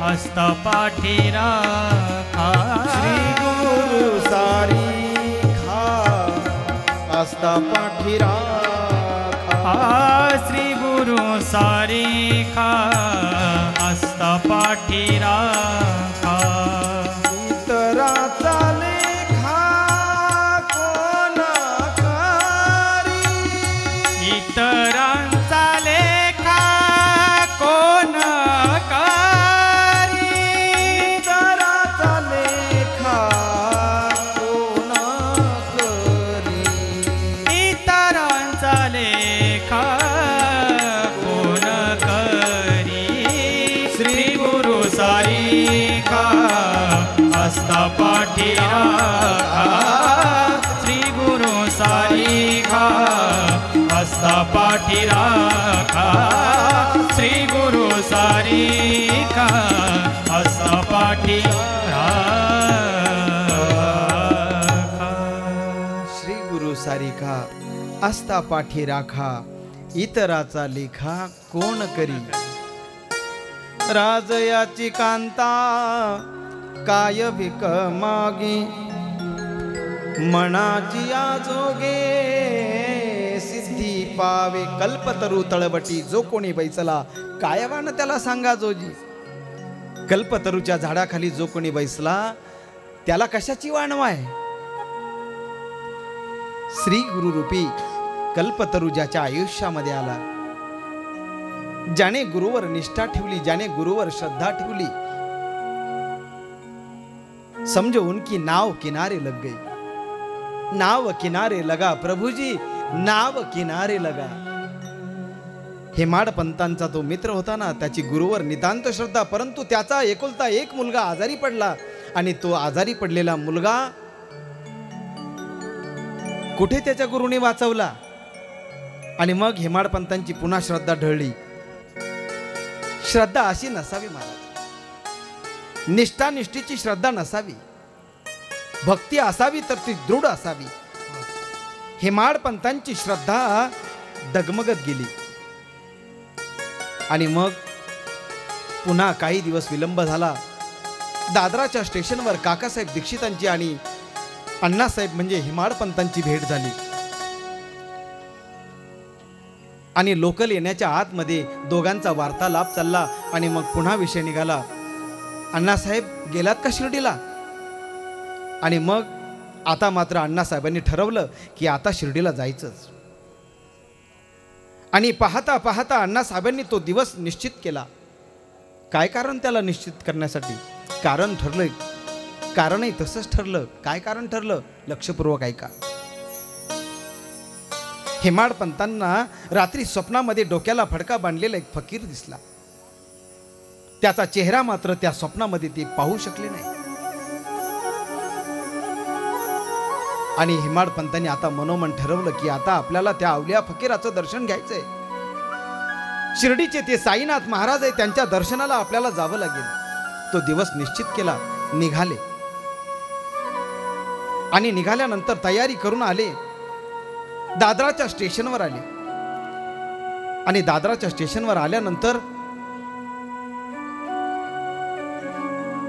हस्ता पाठी राखा। श्री गुरु सारी खा हस्ता पाठी राखा। श्री गुरु सारी खा हस्ता पाठी राखा। इतराचा लेखा कोण करी, इतरांचा लेखा कोण करी, इतराचा लेखा कोण करी, इतरांचा लेखा कोण करी। श्री गुरु सारी खा हस्ता पाठी राखा, श्री गुरु सारी खा हस्ता पाठी राखा। श्री गुरु सारी खा हस्ता पाठी राखा। श्री गुरु सारिका आस्था पाठी राखा, इतराचा लेखा कोण करी। राजयाची कांता काय भिक मागी, मनाची आजोगे सिद्धी पावे। कल्पतरू तळबटी जो कोणी बैसला, कायवान त्याला सांगा जोजी। कल्पतरूच्या झाडाखाली जो कोणी बैसला, त्याला कशाची वाणवाय। श्री गुरुरूपी कल्पतरू ज्याच्या आयुष्यामध्ये आला, ज्याने गुरुवर निष्ठा ठेवली, ज्याने गुरुवर श्रद्धा ठेवली, समझो उनकी नाव किनारे लग गई। नाव किनारे लगा प्रभुजी, नाव किनारे लगा। हेमाड पंतांचा तो मित्र होता ना, त्याची गुरुवर नितांत श्रद्धा, परंतु त्याचा एकुलता एक मुलगा आजारी पडला आणि तो आजारी पडलेला मुलगा कुठे त्याच्या गुरुने वाचवला। आणि मग हेमाड पंतांची पुन्हा श्रद्धा ढळली। श्रद्धा अशी नसावी महाराज, निष्ठा निष्ठेची श्रद्धा नसावी, भक्ती असावी तर ती दृढ असावी। हेमाड पंतांची श्रद्धा डगमगत गेली आणि मग पुन्हा काही दिवस विलंब झाला। दादराच्या स्टेशनवर काकासाहेब दीक्षितांची आणि अण्णासाहेब म्हणजे हेमाड पंतांची भेट झाली आणि लोकल येण्याच्या आतमध्ये दोघांचा वार्तालाप चालला आणि मग पुन्हा विषय निघाला, अण्णासाहेब गेलात का शिर्डीला। आणि मग आता मात्र अण्णासाहेबांनी ठरवलं की आता शिर्डीला जायचंच। आणि पाहता पाहता अण्णासाहेबांनी तो दिवस निश्चित केला। काय कारण त्याला निश्चित करण्यासाठी? कारण ठरलं, कारणही तसंच ठरलं। काय कारण ठरलं? लक्षपूर्वक ऐका। हेमाड पंतांना रात्री स्वप्नामध्ये डोक्याला फडका बांधलेला एक फकीर दिसला। त्याचा चेहरा मात्र त्या स्वप्नामध्ये ते पाहू शकले नाही। आणि हेमाड पंतांनी आता मनोमन ठरवलं की आता आपल्याला त्या अवलिया फकीराचं दर्शन घ्यायचंय। शिर्डीचे ते साईनाथ महाराज आहे, त्यांच्या दर्शनाला आपल्याला जावं लागेल। तो दिवस निश्चित केला, निघाले आणि निघाल्यानंतर तयारी करून आले। दादराच्या स्टेशनवर आले आणि दादराच्या स्टेशनवर आल्यानंतर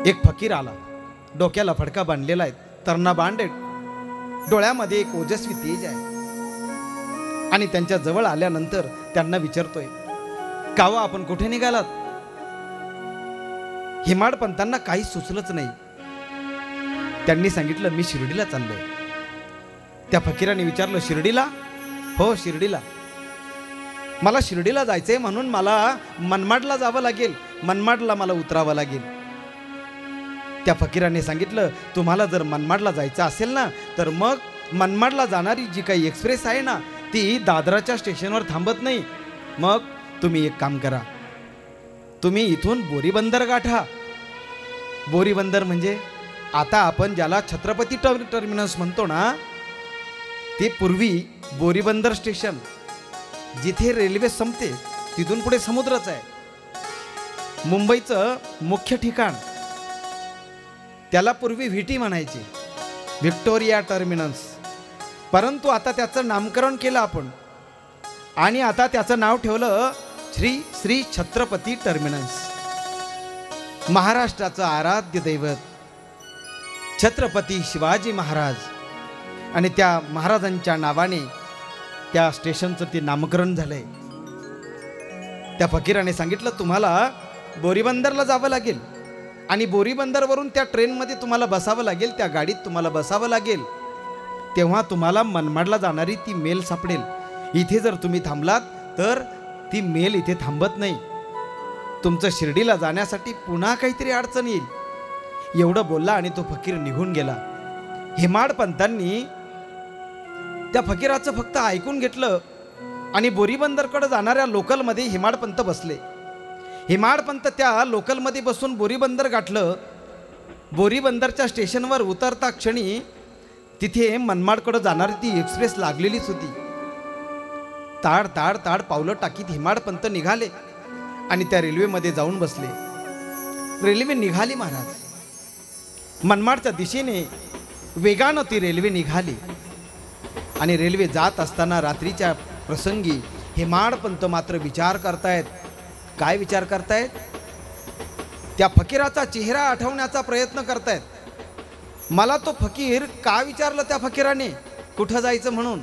एक फकीर आला, डोक्याला फडका बांधलेला आहे, तरणा बांड आहे, डोळ्यामध्ये एक ओजस्वी तेज आहे। आणि त्यांच्या जवळ आल्यानंतर त्यांना विचारतोय, कावा आपण कुठे निघालात? हेमाड पंतांना काही सुचलंच नाही। त्यांनी सांगितलं, मी शिर्डीला चाललोय। त्या फकीराने विचारलं, शिर्डीला? हो शिर्डीला. मला शिर्डीला जायचंय म्हणून मला मनमाडला जावं लागेल, मनमाडला मला उतरावं लागेल. त्या फकीराने सांगितलं तुम्हाला जर मनमाडला जायचं असेल ना तर मग मनमाडला जाणारी जी काही एक्सप्रेस आहे ना ती दादराच्या स्टेशनवर थांबत नाही. मग तुम्ही एक काम करा, तुम्ही इथून बोरीबंदर गाठा. बोरीबंदर म्हणजे आता आपण ज्याला छत्रपती टर्मिनस म्हणतो ना ते पूर्वी बोरीबंदर स्टेशन, जिथे रेल्वे संपते तिथून पुढे समुद्रच आहे. मुंबईचं मुख्य ठिकाण त्याला पूर्वी व्हीटी म्हणायचे, व्हिक्टोरिया टर्मिनस. परंतु आता त्याचं नामकरण केलं आपण आणि आता त्याचं नाव ठेवलं श्री श्री छत्रपती टर्मिनस. महाराष्ट्राचं आराध्य दैवत छत्रपती शिवाजी महाराज आणि त्या महाराजांच्या नावाने त्या स्टेशनचं ते नामकरण झालंय. त्या फकीराने सांगितलं तुम्हाला बोरीबंदरला जावं लागेल आणि बोरीबंदरवरून त्या ट्रेनमध्ये तुम्हाला बसावं लागेल, त्या गाडीत तुम्हाला बसावं लागेल. तेव्हा तुम्हाला मनमाडला जाणारी ती मेल सापडेल. इथे जर तुम्ही थांबलात तर ती मेल इथे थांबत नाही. तुमचं शिर्डीला जाण्यासाठी पुन्हा काहीतरी अडचण येईल. एवढं बोलला आणि तो फकीर निघून गेला. हेमाडपंतांनी त्या फकीराचं फक्त ऐकून घेतलं आणि बोरीबंदरकडे जाणाऱ्या लोकलमध्ये हेमाडपंत बसले. हेमाडपंत त्या लोकलमध्ये बसून बोरीबंदर गाठलं. बोरीबंदरच्या स्टेशनवर उतरता क्षणी तिथे मनमाडकडे जाणारी ती एक्सप्रेस लागलेलीच होती. ताड ताड ताड पावलं टाकीत हेमाडपंत निघाले आणि त्या रेल्वेमध्ये जाऊन बसले. रेल्वे निघाली महाराज. मनमाडच्या दिशेने वेगानं ती रेल्वे निघाली आणि रेल्वे जात असताना रात्रीच्या प्रसंगी हेमाडपंत मात्र विचार करतायत. काय विचार करतायत? त्या फकीराचा चेहरा आठवण्याचा प्रयत्न करतायत. मला तो फकीर का विचारलं त्या फकीराने कुठं जायचं म्हणून,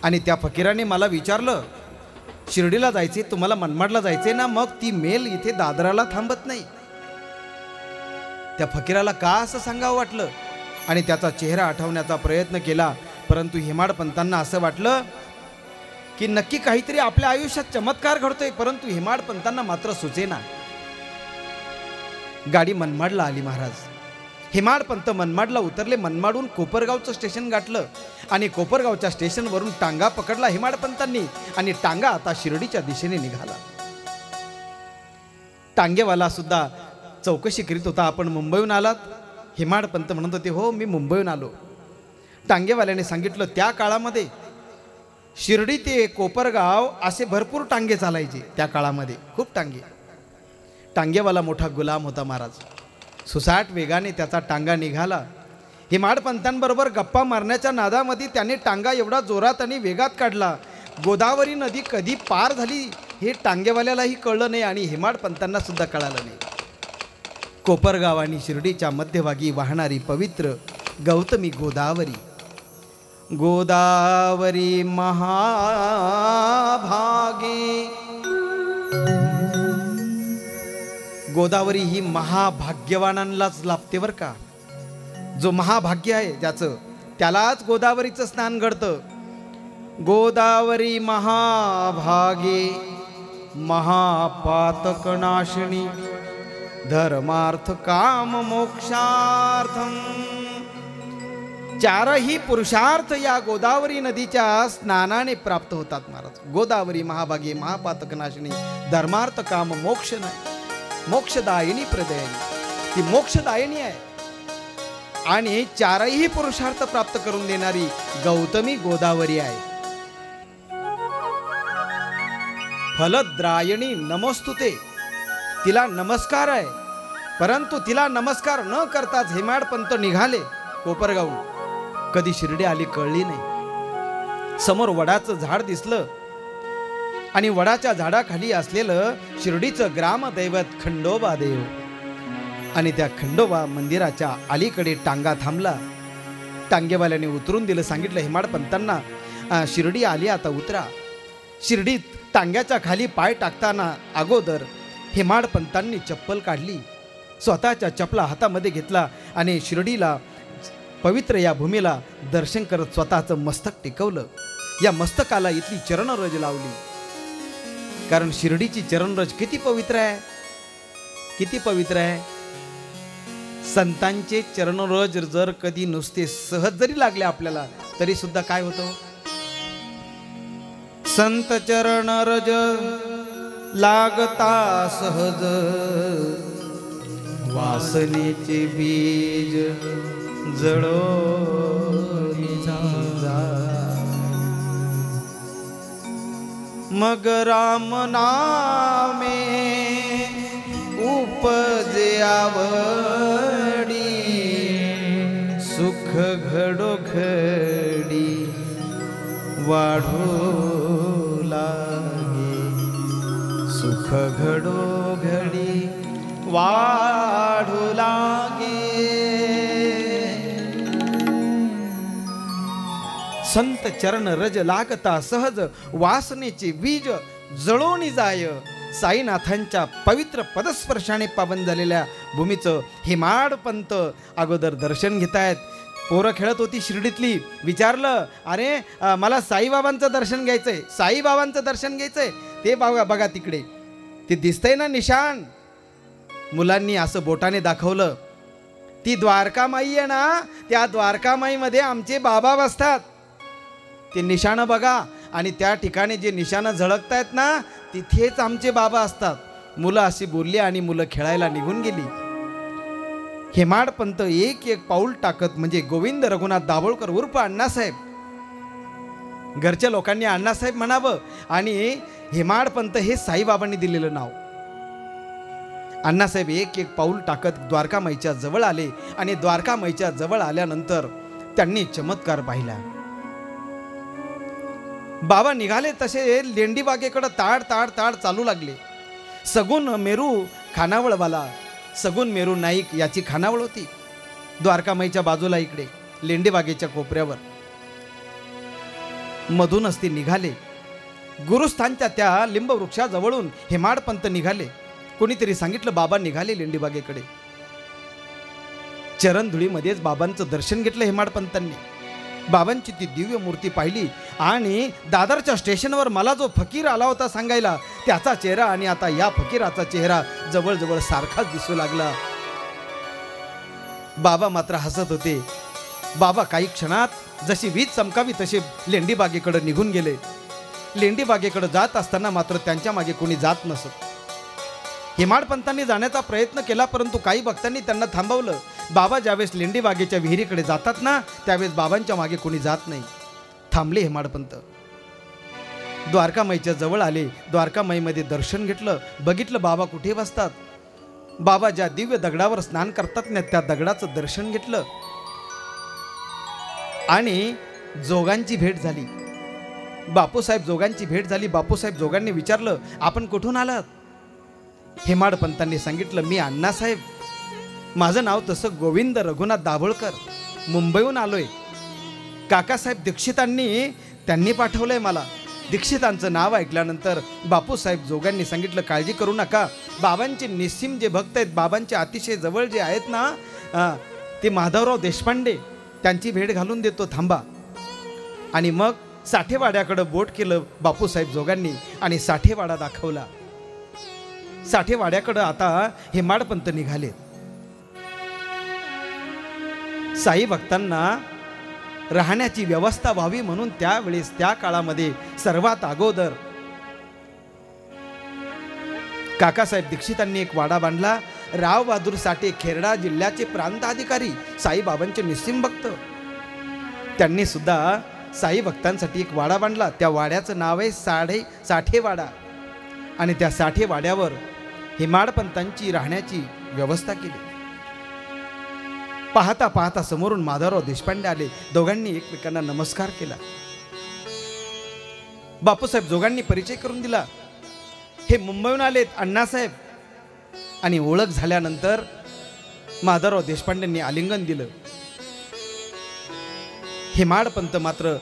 आणि त्या फकीराने मला विचारलं शिर्डीला जायचे, तुम्हाला मनमाडला जायचे ना, मग ती मेल इथे दादराला थांबत नाही. त्या फकीराला का असं सांगावं वाटलं आणि त्याचा चेहरा आठवण्याचा प्रयत्न केला. परंतु हेमाडपंतांना असं वाटलं की नक्की काहीतरी आपल्या आयुष्यात चमत्कार घडतोय, परंतु हेमाडपंतांना मात्र सुचेना. गाडी मनमाडला आली महाराज. हेमाडपंत मनमाडला उतरले. मनमाडून कोपरगावचं स्टेशन गाठलं आणि कोपरगावच्या स्टेशनवरून टांगा पकडला हेमाडपंतांनी आणि टांगा आता शिर्डीच्या दिशेने निघाला. टांगेवाला सुद्धा चौकशी करीत होता, आपण मुंबईहून आलात? हेमाडपंत म्हणत होते हो मी मुंबईहून आलो. टांगेवाल्याने सांगितलं त्या काळामध्ये शिर्डी ते कोपरगाव असे भरपूर टांगे चालायचे. त्या काळामध्ये खूप टांगे. टांगेवाला मोठा गुलाम होता महाराज. सुसाट वेगाने त्याचा टांगा निघाला. हेमाडपंतांबरोबर गप्पा मारण्याच्या नादामध्ये त्याने टांगा एवढा जोरात आणि वेगात काढला. गोदावरी नदी कधी पार झाली हे टांगेवाल्यालाही कळलं नाही आणि हेमाडपंतांना सुद्धा कळालं नाही. कोपरगाव आणि शिर्डीच्या मध्यभागी वाहणारी पवित्र गौतमी गोदावरी, गोदावरी महाभागे. गोदावरी ही महाभाग्यवानांनाच लाभते बरं का. जो महाभाग्य आहे ज्याचं त्यालाच गोदावरीचं स्नान घडतं. गोदावरी महाभागे महापातकनाशिनी धर्मार्थ काम मोक्षार्थम. चारही पुरुषार्थ या गोदावरी नदीच्या स्नानाने प्राप्त होतात महाराज. गोदावरी महाभागे महापातकनाशिनी धर्मार्थ काम मोक्ष नाही, मोक्षदायिनी प्रदयिनी. ती मोक्षदायिनी आहे आणि चारही पुरुषार्थ प्राप्त करून देणारी गौतमी गोदावरी आहे. फलद्रायणी नमोस्तुते, तिला नमस्कार आहे. परंतु तिला नमस्कार न करताच हेमाडपंत निघाले कोपरगावून. कधी शिर्डी आली कळली नाही. समोर वडाचं झाड दिसलं आणि वडाच्या झाडाखाली असलेलं शिर्डीचं ग्रामदैवत खंडोबा देव आणि त्या खंडोबा मंदिराच्या अलीकडे टांगा थांबला. टांगेवाल्याने उतरून दिलं. सांगितलं हेमाडपंतांना शिर्डी आली आता उतरा. शिर्डीत टांग्याच्या खाली पाय टाकताना अगोदर हेमाडपंतांनी चप्पल काढली. स्वतःच्या चपला हातामध्ये घेतला आणि शिर्डीला पवित्र या भूमीला दर्शन करत स्वतःचं मस्तक टेकवलं. या मस्तकाला इथली चरणरज लावली. कारण शिर्डीची चरणरज किती पवित्र आहे, किती पवित्र आहे. संतांचे चरणरज जर कधी नुसते सहज जरी लागले आपल्याला तरी सुद्धा काय होतं. संत चरणरज लागता सहज, वासनेचे बीज जळोनी जा. मग राम नामे उपजे आवडी, सुख घडोघडी वाढू लागे, सुख घडोघडी वाढू लागे. संत चरण रज लागता सहज, वासनेचे बीज जळोनी जाय. साईनाथांच्या पवित्र पदस्पर्शाने पावन झालेल्या भूमीचं हेमाड पंत अगोदर दर्शन घेतायत. पोरं खेळत होती शिर्डीतली. विचारलं, अरे मला साईबाबांचं दर्शन घ्यायचंय, साईबाबांचं दर्शन घ्यायचंय. ते बघा तिकडे ते दिसतंय ना निशाण. मुलांनी असं बोटाने दाखवलं. ती द्वारकामाई आहे ना, त्या द्वारकामाईमध्ये आमचे बाबा बसतात. ते निशाणं बघा आणि त्या ठिकाणी जे निशाणं झळकतायत ना तिथेच आमचे बाबा असतात. मुलं अशी बोलली आणि मुलं खेळायला निघून गेली. हेमाडपंत एक एक पाऊल टाकत म्हणजे गोविंद रघुनाथ दाभोळकर उर्फ अण्णासाहेब. घरच्या लोकांनी अण्णासाहेब म्हणावं आणि हेमाडपंत हे साईबाबांनी दिलेलं नाव. अण्णासाहेब एक एक पाऊल टाकत द्वारकामाईच्या जवळ आले आणि द्वारकामाईच्या जवळ आल्यानंतर त्यांनी चमत्कार पाहिला. बाबा निघाले तसे लेंडीबागेकडे ताड ताड ताड चालू लागले. सगुन मेरू खानावळवाला, सगुन मेरू नाईक याची खानावळ होती द्वारकामाईच्या बाजूला इकडे लेंडीबागेच्या कोपऱ्यावर. मधूनच ते निघाले. गुरुस्थानच्या त्या लिंबवृक्षाजवळून हेमाडपंत निघाले. कोणीतरी सांगितलं बाबा निघाले लेंडीबागेकडे. चरणधुळीमध्येच बाबांचं दर्शन घेतलं हेमाडपंतांनी. बाबांची ती दिव्य मूर्ती पाहिली आणि दादरच्या स्टेशनवर मला जो फकीर आला होता सांगायला त्याचा चेहरा आणि आता या फकीराचा चेहरा जवळजवळ सारखाच दिसू लागला. बाबा मात्र हसत होते. बाबा काही क्षणात जशी वीज चमकावी तसे लेंडीबागेकडे निघून गेले. लेंडीबागेकडे जात असताना मात्र त्यांच्या मागे कोणी जात नसत. हेमाडपंतांनी जाण्याचा प्रयत्न केला परंतु काही भक्तांनी त्यांना थांबवलं. बाबा ज्यावेळेस लेंडीबागेच्या विहिरीकडे जातात ना त्यावेळेस बाबांच्या मागे कोणी जात नाही. थांबले हेमाडपंत. द्वारकामाईच्या जवळ आले. द्वारकामाईमध्ये दर्शन घेतलं. बघितलं बाबा कुठे बसतात. बाबा ज्या दिव्य दगडावर स्नान करतात ना त्या दगडाचं दर्शन घेतलं आणि जोगांची भेट झाली. बापूसाहेब जोगांची भेट झाली. बापूसाहेब जोगांनी विचारलं, आपण कुठून आलात? हेमाडपंतांनी सांगितलं, मी अण्णासाहेब, माझं नाव तसं गोविंद रघुनाथ दाभोळकर, मुंबईहून आलोय. काकासाहेब दीक्षितांनी त्यांनी पाठवलंय मला. दीक्षितांचं नाव ऐकल्यानंतर बापूसाहेब जोगांनी सांगितलं, काळजी करू नका. बाबांचे निस्सीम जे भक्त आहेत, बाबांचे अतिशय जवळ जे आहेत ना ते माधवराव देशपांडे, त्यांची भेट घालून देतो, थांबा. आणि मग साठेवाड्याकडं बोट केलं बापूसाहेब जोगांनी आणि साठेवाडा दाखवला. साठेवाड्याकडं आता हेमाडपंत निघाले. साई भक्तांना राहण्याची व्यवस्था व्हावी म्हणून त्यावेळेस त्या काळामध्ये सर्वात अगोदर काकासाहेब दीक्षितांनी एक वाडा बांधला. राव बहादूर साठे खेरडा जिल्ह्याचे प्रांत अधिकारी, साईबाबांचे निस्सीम भक्त, त्यांनी सुद्धा साई भक्तांसाठी एक वाडा बांधला. त्या वाड्याचं नाव आहे साठेवाडा आणि त्या साठेवाड्यावर हेमाडपंतांची राहण्याची व्यवस्था केली. पाहता पाहता समोरून माधवराव देशपांडे आले. दोघांनी एकमेकांना नमस्कार केला. बापूसाहेब जोगांनी परिचय करून दिला. हे मुंबईहून आलेत अण्णासाहेब. आणि ओळख झाल्यानंतर माधवराव देशपांडेंनी आलिंगन दिलं. हेमाडपंत मात्र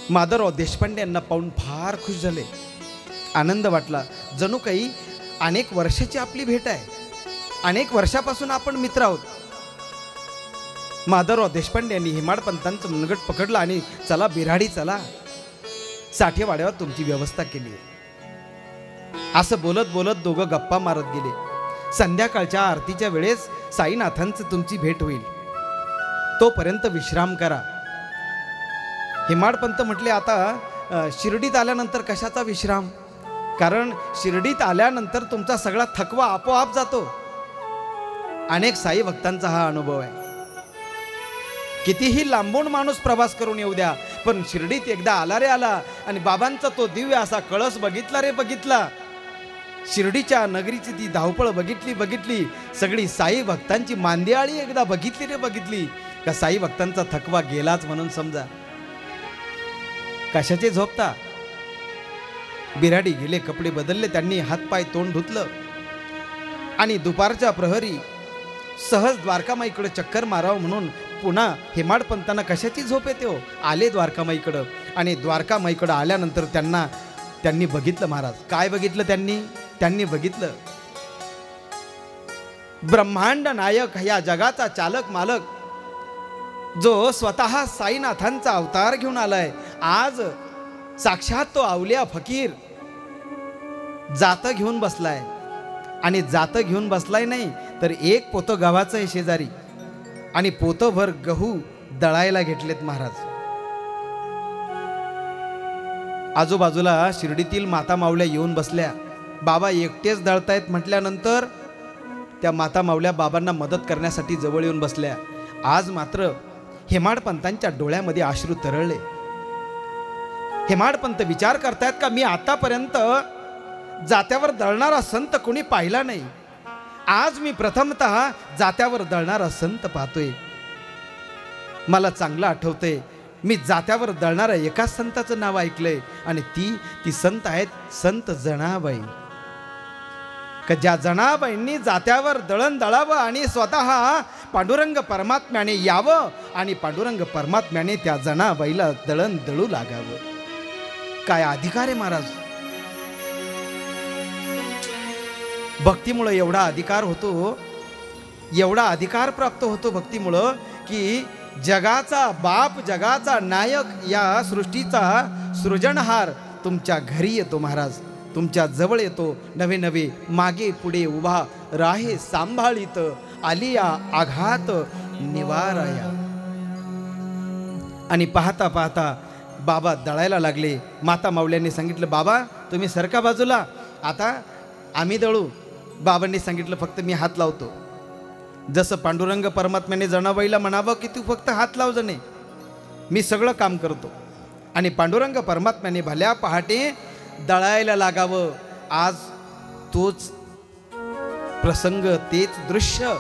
माधवराव देशपांडे यांना पाहून फार खुश झाले. आनंद वाटला. जणू काही अनेक वर्षाची आपली भेट आहे. अनेक वर्षापासून आपण मित्र आहोत. माधवराव देशपांडे यांनी हेमाडपंतांचं मनगट पकडलं आणि चला बिराडी चला. साठेवाड्यावर तुमची व्यवस्था केली आहे. असं बोलत बोलत दोघं गप्पा मारत गेले. संध्याकाळच्या आरतीच्या वेळेस साईनाथांचं तुमची भेट होईल, तोपर्यंत विश्राम करा. हेमाडपंत म्हटले, आता शिर्डीत आल्यानंतर कशाचा विश्राम? कारण शिर्डीत आल्यानंतर तुमचा सगळा थकवा आपोआप जातो. अनेक साई भक्तांचा हा अनुभव आहे. कितीही लांबून माणूस प्रवास करून येऊ द्या, पण शिर्डीत एकदा आला रे आला आणि बाबांचा तो दिव्य असा कळस बघितला रे बघितला, शिर्डीच्या नगरीची ती धावपळ बघितली, सगळी साई भक्तांची मांदियाळी एकदा बघितली रे बघितली, का साई भक्तांचा थकवा गेलाच म्हणून समजा. कशाचे झोपता? बिराडी गेले, कपडे बदलले, त्यांनी हातपाय तोंड धुतलं आणि दुपारच्या प्रहरी सहज द्वारकामाईकडे चक्कर मारावं म्हणून पुन्हा हेमाडपंतांना कशाची झोप येते हो, आले द्वारकामाईकडं. आणि द्वारकामाईकडं आल्यानंतर त्यांनी बघितलं महाराज. काय बघितलं त्यांनी बघितलं ब्रह्मांड नायक, या जगाचा चालक मालक, जो स्वतः साईनाथांचा अवतार घेऊन आलाय. आज साक्षात तो अवलिया फकीर जातं घेऊन बसलाय. आणि जातं घेऊन बसलाय नाही तर एक पोतं गव्हाचं आहे शेजारी आणि पोतभर गहू दळायला घेतलेत महाराज. आजूबाजूला शिर्डीतील माता मावल्या येऊन बसल्या. बाबा एकटेच दळतायत म्हटल्यानंतर त्या माता मावल्या बाबांना मदत करण्यासाठी जवळ येऊन बसल्या. आज मात्र हेमाडपंतांच्या डोळ्यामध्ये अश्रू तरळले. हेमाडपंत विचार करतायत का मी आतापर्यंत जात्यावर दळणारा संत कोणी पाहिला नाही, आज मी प्रथमतः जात्यावर दळणारा संत पाहतोय. मला चांगलं आठवतंय, मी जात्यावर दळणाऱ्या एका संताचं नाव ऐकलंय आणि ती संत आहेत संत जनाबाई. का ज्या जनाबाईंनी जात्यावर दळण दळावं आणि स्वतः पांडुरंग परमात्म्याने यावं आणि पांडुरंग परमात्म्याने त्या जनाबाईला दळण दळू लागावं. काय अधिकार आहे महाराज. भक्तीमुळे एवढा अधिकार होतो, एवढा अधिकार प्राप्त होतो भक्तीमुळं, की जगाचा बाप, जगाचा नायक, या सृष्टीचा सृजनहार तुमच्या घरी येतो महाराज, तुमच्या जवळ येतो. नवे नवे मागे पुढे उभा राहे सांभाळीत, आलिया आघात निवाराया. आणि पाहता पाहता बाबा दळायला लागले. माता मावल्यांनी सांगितलं, बाबा तुम्ही सरका बाजूला, आता आम्ही दळू. बाबांनी सांगितलं, फक्त मी हात लावतो. जसं पांडुरंग परमात्म्याने जनाबाईला म्हणावं की तू फक्त हात लाव जणे, मी सगळं काम करतो. आणि पांडुरंग परमात्म्याने भल्या पहाटे दळायला लागावं. आज तोच प्रसंग, तेच दृश्य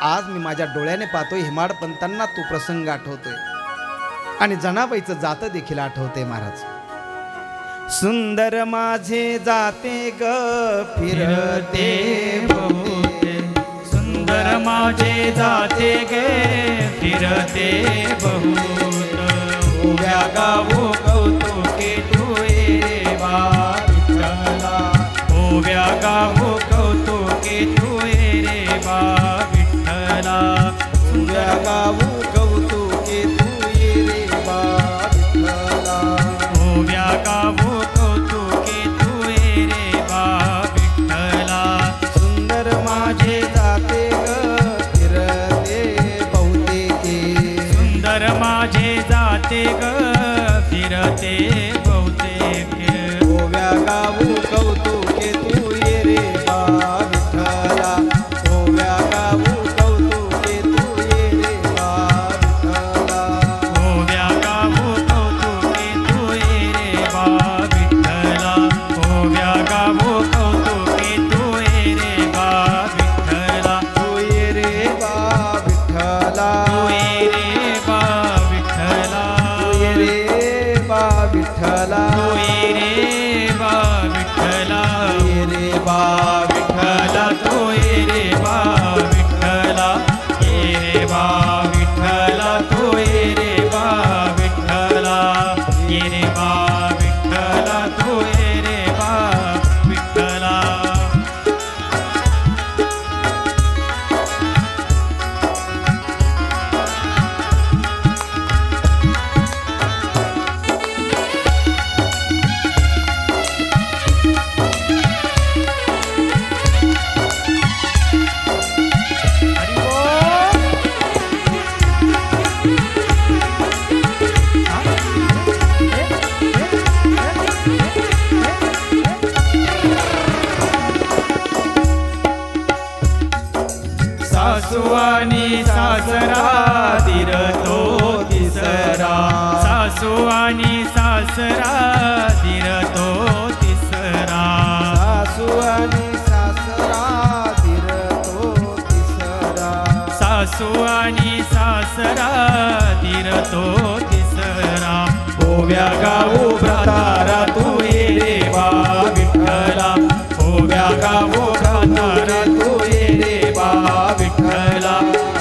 आज मी माझ्या डोळ्याने पाहतोय. हेमाडपंतांना तो प्रसंग आठवतोय आणि जनाबाईचं जातं देखील आठवते महाराज. सुंदर माझे जाते ग फिरते बहुते, सुंदर माझे जाते गे फिरते बहुत, उभ्या गावो कौतुके तुये रे बा विठ्ठला, उभ्या गावो कौतुके तुये रे बा विठ्ठला, उभ्या गावो कौतुके तुये रे बा विठ्ठला, उभ्या गावो कौतुके तुये रे बा विठ्ठला. सुंदर माझे जाते ग फिरते बहुतेके, सुंदर माझे जाते ग फिरते बहुतेक, ओव्या गावो कौतुके तुये रे बा विठ्ठला, ओव्या गावो कौतुके तुये रे बा विठ्ठला, ओव्या गावो कौतुके तुये रे बा विठ्ठला, ओव्या गावो कौतुके तुये रे बा विठ्ठला, तुये रे बा विठ्ठला, तुये रे बा विठ्ठला, तुये रे बा विठ्ठला, तुये रे बा विठ्ठला, तुये रे बा विठ्ठला, तुये रे बा विठ्ठला, ये रे बा विठ्ठला, तुये रे बा विठ्ठला, ये रे बा विठ्ठला, तुये रे बा विठ्ठला. आणि सासरा धीर तो तिसरा सासू आणि सासरा धीर तो तिसरा सासू आणि सासरा धीर तो तिसरा सासू आणि सासरा धीर तो तिसरा ओव्या गाऊ भ्रातारा तू ये रे बा विठ्ठला ओव्या गाऊ भ्रातारा तू ये रे बा विठ्ठला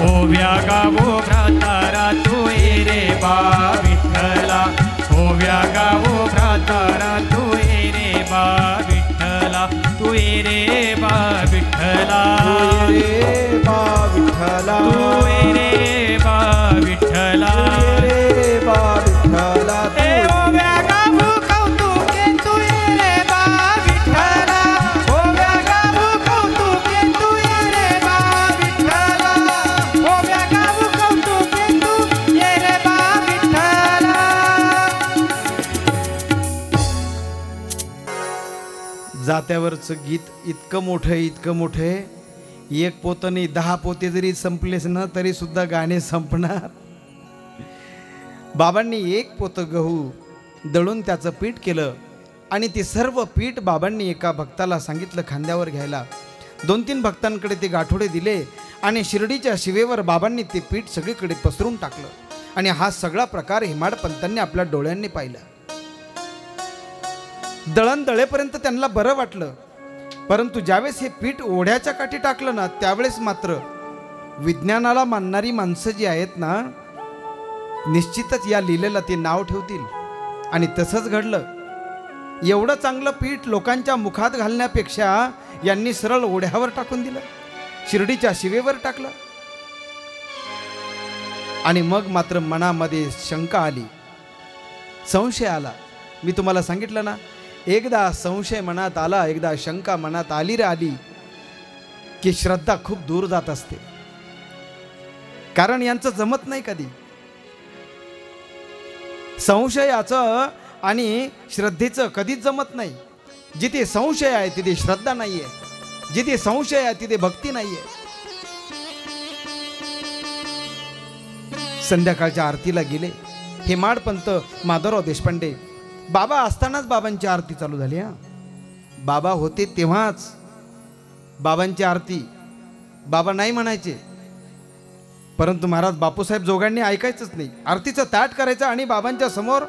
ओव्या गाऊ भ्रातारा तू ये रे बा विठ्ठला ओव्या गाऊ भ्रातारा तू ये रे बा विठ्ठला तू ये रे बा विठ्ठला रे बा विठ्ठला तू ये रे बा विठ्ठला रे बा विठ्ठला ए ओव्या गाऊ कौतुके तू ये रे बा विठ्ठला ओव्या गाऊ कौतुके तू ये रे बा विठ्ठला ओव्या गाऊ कौतुके तू ये रे बा विठ्ठला जात्यावरचं गीत इतकं मोठं एक पोतं नाही 10 पोते जरी संपलेच ना तरी सुद्धा गाणे संपणार. बाबांनी एक पोतं गहू दळून त्याचं पीठ केलं आणि ते सर्व पीठ बाबांनी एका भक्ताला सांगितलं खांद्यावर घ्यायला. 2-3 भक्तांकडे ते गाठोडे दिले आणि शिर्डीच्या शिवेवर बाबांनी ते पीठ सगळीकडे पसरून टाकलं. आणि हा सगळा प्रकार हेमाडपंतांनी आपल्या डोळ्यांनी पाहिला. दळण दळेपर्यंत त्यांना बरं वाटलं, परंतु ज्यावेळेस हे पीठ ओढ्याच्या काठी टाकलं ना त्यावेळेस मात्र विज्ञानाला मानणारी माणसं जी आहेत ना निश्चितच या लिलेला ते नाव ठेवतील. आणि तसंच घडलं. एवढं चांगलं पीठ लोकांच्या मुखात घालण्यापेक्षा यांनी सरळ ओढ्यावर टाकून दिलं, शिर्डीच्या शिवेवर टाकलं. आणि मग मात्र मनामध्ये शंका आली, संशय आला. मी तुम्हाला सांगितलं ना, एकदा संशय मनात आला, एकदा शंका मनात आली रे आली की श्रद्धा खूप दूर जात असते. कारण यांचं जमत नाही कधी. संशयाचं आणि श्रद्धेचं कधीच जमत नाही. जिथे संशय आहे तिथे श्रद्धा नाही आहे, जिथे संशय आहे तिथे भक्ती नाही आहे. संध्याकाळच्या आरतीला गेले हेमाडपंत माधवराव देशपांडे. बाबा असतानाच बाबांची आरती चालू झाली. बाबा होते तेव्हाच बाबांची आरती बाबा नाही म्हणायचे, परंतु महाराज बापूसाहेब जोगांनी ऐकायचंच नाही. आरतीचं ताट करायचं आणि बाबांच्या समोर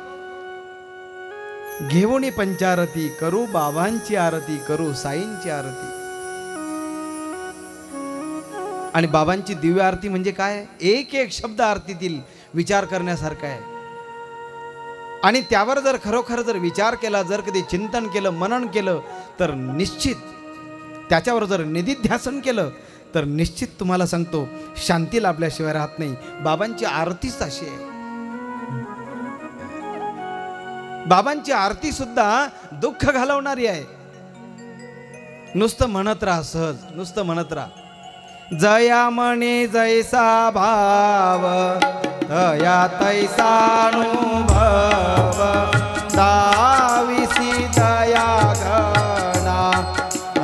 घेऊन पंचारती करू, बाबांची आरती करू, साईंची आरती. आणि बाबांची दिव्य आरती म्हणजे काय, एक एक शब्द आरतीतील विचार करण्यासारखा आहे. आणि त्यावर जर खरोखर जर विचार केला, जर कधी चिंतन केलं, मनन केलं, तर निश्चित त्याच्यावर जर निधिध्यासन केलं तर निश्चित तुम्हाला सांगतो शांती लाभल्याशिवाय राहत नाही. बाबांची आरतीच अशी आहे. बाबांची आरती सुद्धा दुःख घालवणारी आहे. नुसतं म्हणत राहा, सहज नुसतं म्हणत राहा. जया म्हणे जैसा भाव तया तैसानुभव, दाविसी दया गणा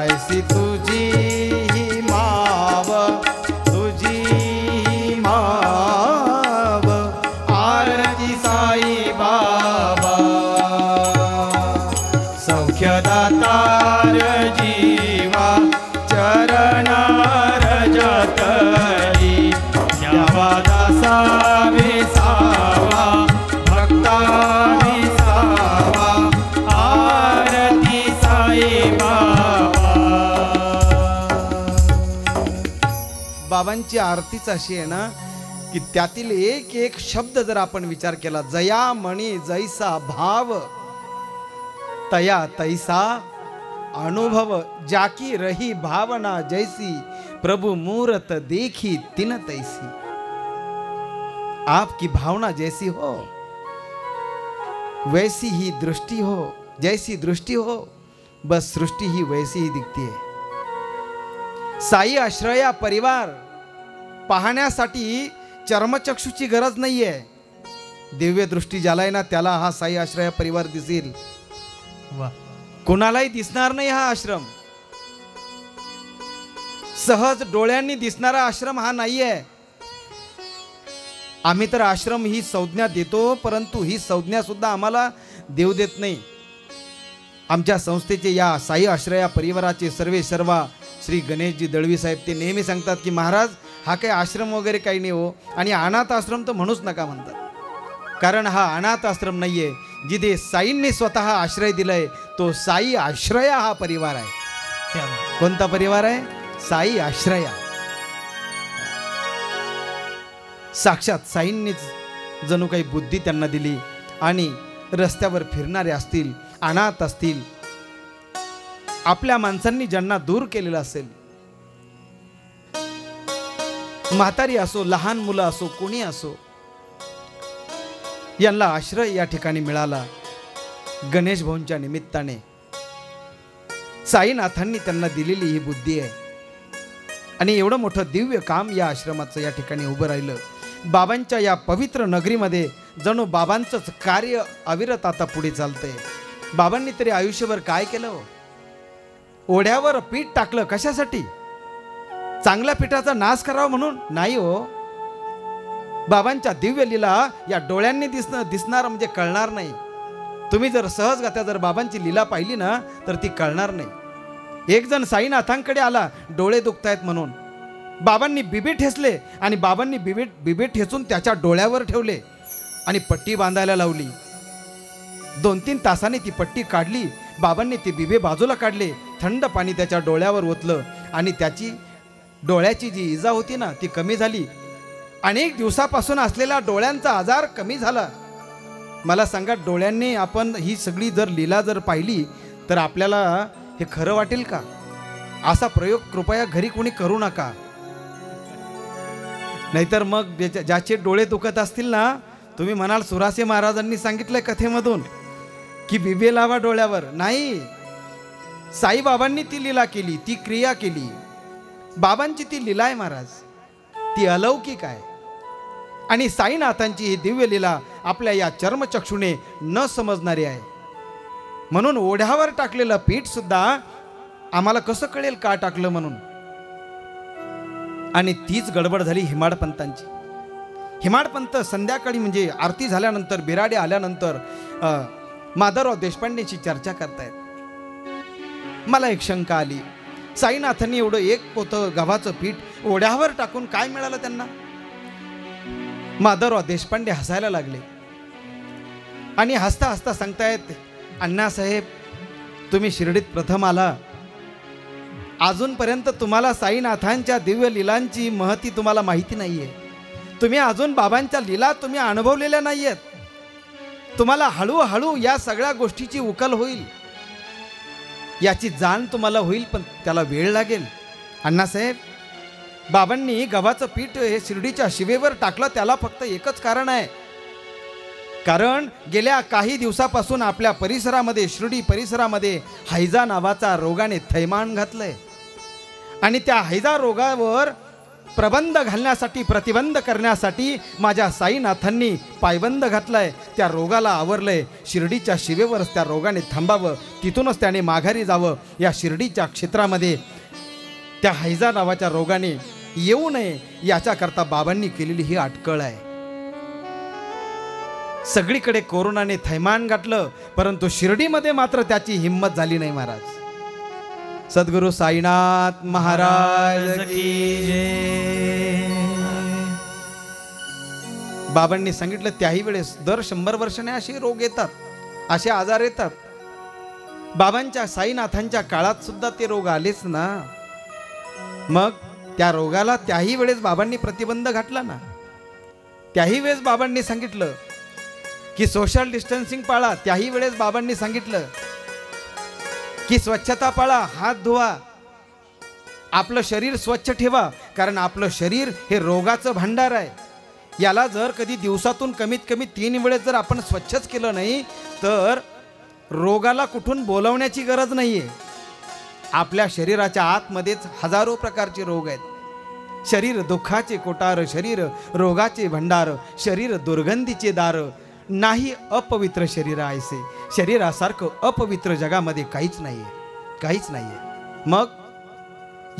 ऐसी तुझी ही माव, तुझी ही माव. आरती साई बाबा सौख्यदातार जीवा चरणार जतरी, द्यावा दासा विसावा भक्ता विसावा. आरती साई बाबा. बाबांची आरतीच अशी आहे ना की त्यातील एक एक शब्द जर आपण विचार केला, जया मणी जैसा भाव तया तैसा अनुभव, जाकी रही भावना जैसी प्रभु मूरत देखी तिन तैसी. आपकी भावना जैसी हो वैसी ही दृष्टि हो, जैसी दृष्टि हो बस सृष्टि ही वैसी ही दिखती है. साई आश्रया परिवार पाहण्यासाठी चर्मचक्षुची गरज नाहीये. दिव्य दृष्टी ज्याला आहे ना त्याला हा साई आश्रया परिवार दिसेल. कोणालाही दिसणार नाही हा आश्रम. सहज डोळ्यांनी दिसणारा आश्रम हा नाही आहे. आम्ही तर आश्रम ही संज्ञा देतो, परंतु ही संज्ञा सुद्धा आम्हाला देऊ देत नाही. आमच्या संस्थेचे या साई आश्रया परिवाराचे सर्वे सर्वा श्री गणेशजी दळवी साहेब ते नेहमी सांगतात की महाराज हा काही आश्रम वगैरे काही नाही हो, आणि अनाथ आश्रम तर म्हणूच नका म्हणतात. कारण हा अनाथ आश्रम नाहीये, जिथे साईंनी स्वतः आश्रय दिलाय तो साई आश्रया हा परिवार आहे. कोणता परिवार आहे? साई आश्रया. साक्षात साईंनीच जणू काही बुद्धी त्यांना दिली, आणि रस्त्यावर फिरणारे असतील, अनाथ असतील, आपल्या माणसांनी ज्यांना दूर केलेलं असेल, म्हातारी असो, लहान मुलं असो, कोणी असो, यांना आश्रय या ठिकाणी मिळाला. गणेश भाऊंच्या निमित्ताने साईनाथांनी त्यांना दिलेली ही बुद्धी आहे, आणि एवढं मोठं दिव्य काम या आश्रमाचं या ठिकाणी उभं राहिलं. बाबांच्या या पवित्र नगरीमध्ये जणू बाबांचंच कार्य अविरत आता पुढे चालतंय. बाबांनी तरी आयुष्यभर काय केलं? ओढ्यावर पीठ टाकलं कशासाठी? चांगल्या पिठाचा नाश करावा म्हणून नाही हो. बाबांच्या दिव्य लीला या डोळ्यांनी दिसणार म्हणजे कळणार नाही. तुम्ही जर सहजगत्या जर बाबांची लीला पाहिली ना तर ती कळणार नाही. एक जण साईनाथांकडे आला डोळे दुखतायत म्हणून. बाबांनी बिबे ठेचले, आणि बाबांनी बिबे ठेचून त्याच्या डोळ्यावर ठेवले आणि पट्टी बांधायला लावली. 2-3 तासांनी ती पट्टी काढली. बाबांनी ती बिबे बाजूला काढले, थंड पाणी त्याच्या डोळ्यावर ओतलं, आणि त्याची डोळ्याची जी इजा होती ना ती कमी झाली. अनेक दिवसापासून असलेला डोळ्यांचा आजार कमी झाला. मला सांगा, डोळ्यांनी आपण ही सगळी जर लीला जर पाहिली तर आपल्याला हे खरं वाटेल का? असा प्रयोग कृपया घरी कोणी करू नका. नाहीतर मग ज्याचे डोळे दुखत असतील ना, तुम्ही म्हणाल सुरासे महाराजांनी सांगितलंय कथेमधून की बिबे लावा डोळ्यावर. नाही, साईबाबांनी ती लीला केली, ती क्रिया केली. बाबांची ती लीला आहे महाराज, ती अलौकिक आहे. आणि साईनाथांची ही दिव्य लीला आपल्या या चर्मचक्षुने न समजणारी आहे. म्हणून ओढ्यावर टाकलेलं पीठ सुद्धा आम्हाला कसं कळेल का टाकलं म्हणून. आणि तीच गडबड झाली हिमाडपंतांची. हिमाडपंत संध्याकाळी म्हणजे आरती झाल्यानंतर, बिराडे आल्यानंतर माधवराव देशपांडेची चर्चा करतायत. मला एक शंका आली, साईनाथांनी एवढं एक पोतं गव्हाचं पीठ ओढ्यावर टाकून काय मिळालं त्यांना? माधवराव देशपांडे हसायला लागले, आणि हसता हसता सांगतायत, अण्णासाहेब तुम्ही शिर्डीत प्रथम आला, अजूनपर्यंत तुम्हाला साईनाथांच्या दिव्य लीलांची महती तुम्हाला माहिती नाहीये. तुम्ही अजून बाबांच्या लीला तुम्ही अनुभवलेल्या नाहीयेत. तुम्हाला हळूहळू या सगळ्या गोष्टीची उकल होईल, याची जाण तुम्हाला होईल, पण त्याला वेळ लागेल. अण्णासाहेब, बाबांनी गव्हाचं पीठ हे शिर्डीच्या शिवेवर टाकलं, त्याला फक्त एकच कारण आहे. कारण गेल्या काही दिवसापासून आपल्या परिसरामध्ये, शिर्डी परिसरामध्ये हैजा नावाचा रोगाने थैमान घातलंय, आणि त्या हैजा रोगावर प्रबंध घालण्यासाठी, प्रतिबंध करण्यासाठी माझ्या साईनाथांनी पायबंद घातलाय. त्या रोगाला आवरलंय. शिर्डीच्या शिवेवरच त्या रोगाने थांबावं, तिथूनच त्याने माघारी जावं. या शिर्डीच्या क्षेत्रामध्ये त्या हैजा नावाच्या रोगाने येऊ नये याच्याकरता बाबांनी केलेली ही अटकळ आहे. सगळीकडे कोरोनाने थैमान गाठलं, परंतु शिर्डीमध्ये मात्र त्याची हिंमत झाली नाही महाराज. सद्गुरु साईनाथ महाराज की जय. बाबांनी सांगितलं त्याही वेळेस दर 100 वर्षाने असे रोग येतात, असे आजार येतात. बाबांच्या साईनाथांच्या काळात सुद्धा ते रोग आलेच ना. मग त्या रोगाला त्याही वेळेस बाबांनी प्रतिबंध घातला ना. त्याही वेळेस बाबांनी सांगितलं की सोशल डिस्टन्सिंग पाळा. त्याही वेळेस बाबांनी सांगितलं की स्वच्छता पाळा, हात धुवा, आपलं शरीर स्वच्छ ठेवा. कारण आपलं शरीर हे रोगाचं भांडार आहे. याला जर कधी दिवसातून कमीत कमी 3 वेळेस जर आपण स्वच्छच केलं नाही तर रोगाला कुठून बोलवण्याची गरज नाहीये. आपल्या शरीराच्या आतमध्येच हजारो प्रकारचे रोग आहेत. शरीर दुःखाचे कोटार, शरीर रोगाचे भंडार, शरीर दुर्गंधीचे दार. नाही अपवित्र शरीर ऐसे. शरीरासारखं अपवित्र जगामध्ये काहीच नाहीये, काहीच नाहीये. मग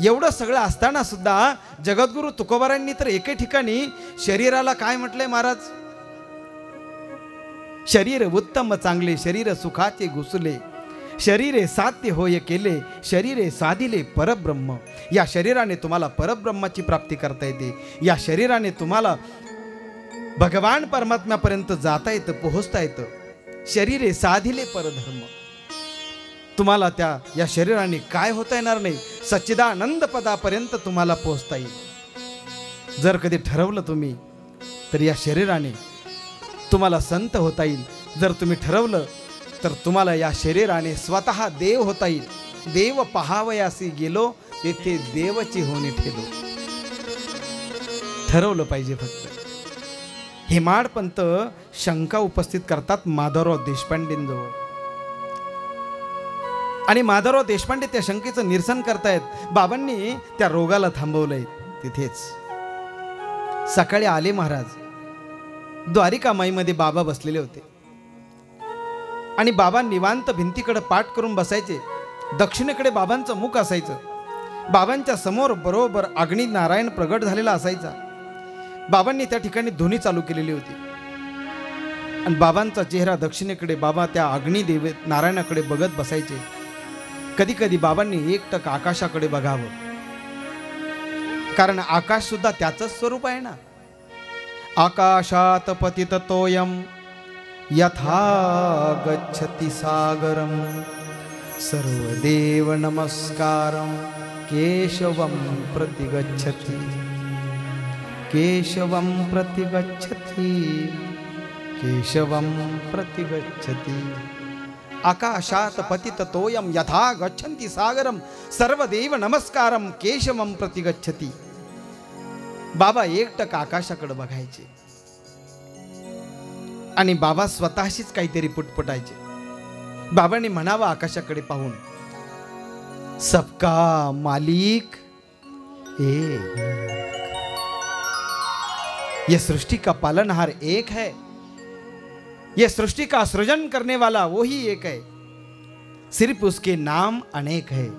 एवढं सगळं असताना सुद्धा जगद्गुरु तुकोबारांनी तर एके ठिकाणी शरीराला काय म्हटलंय महाराज? शरीर उत्तम चांगले, शरीर सुखाचे घुसले, शरीरे साध्य होय केले, शरीरे साधिले परब्रह्म. या शरीराने तुम्हाला परब्रह्माची प्राप्ती करता येते. या शरीराने तुम्हाला भगवान परमात्म्यापर्यंत जाता येतं, पोहोचता येतं. शरीरे साधिले परधर्म. तुम्हाला या शरीराने काय होता येणार नाही, सच्चिदानंद पदापर्यंत तुम्हाला पोहोचता येईल. जर कधी ठरवलं तुम्ही तर या शरीराने तुम्हाला संत होता येईल. जर तुम्ही ठरवलं तर तुम्हाला या शरीराने स्वतः देव होता येईल. देव पहावयासी गेलो, तेथे देवची होणी ठेलो. ठरवलं पाहिजे फक्त. हेमाडपंत शंका उपस्थित करतात माधवराव देशपांडेंजवळ, आणि माधवराव देशपांडे त्या शंकेचं निरसन करतायत. बाबांनी त्या रोगाला थांबवलंय तिथेच. सकाळी आले महाराज. द्वारिकामाईमध्ये बाबा बसलेले होते आणि बाबा निवांत भिंतीकडे पाठ करून बसायचे. दक्षिणेकडे बाबांचं मुख असायचं. बाबांच्या समोर बरोबर अग्नी नारायण प्रगट झालेला असायचा. बाबांनी त्या ठिकाणी धुनी चालू केलेली होती आणि बाबांचा चेहरा दक्षिणेकडे, बाबा त्या अग्निदेव नारायणाकडे बघत बसायचे. कधी कधी बाबांनी एकटक आकाशाकडे बघावं, कारण आकाश सुद्धा त्याचंच स्वरूप आहे ना. आकाशात पतित तोयम यथा गच्छति सागरम सर्वदेव नमस्कारम केशवम प्रतिगच्छति केशवम प्रतिगच्छति केशवम प्रतिगच्छति. आकाशात पतित तोयम यथा गच्छन्ति सागरम सर्वदेव नमस्कारम केशवम प्रतिगच्छति. बाबा एकटक आकाशाकडे बघायचे आणि बाबा स्वतःशीच काहीतरी पुटपुटायचे. बाबांनी म्हणावं आकाशाकडे पाहून, सबका मालिक एक, यह सृष्टि का पालनहार एक है, यह सृष्टि का सृजन करने वाला वो ही एक है, सिर्फ उसके नाम अनेक है.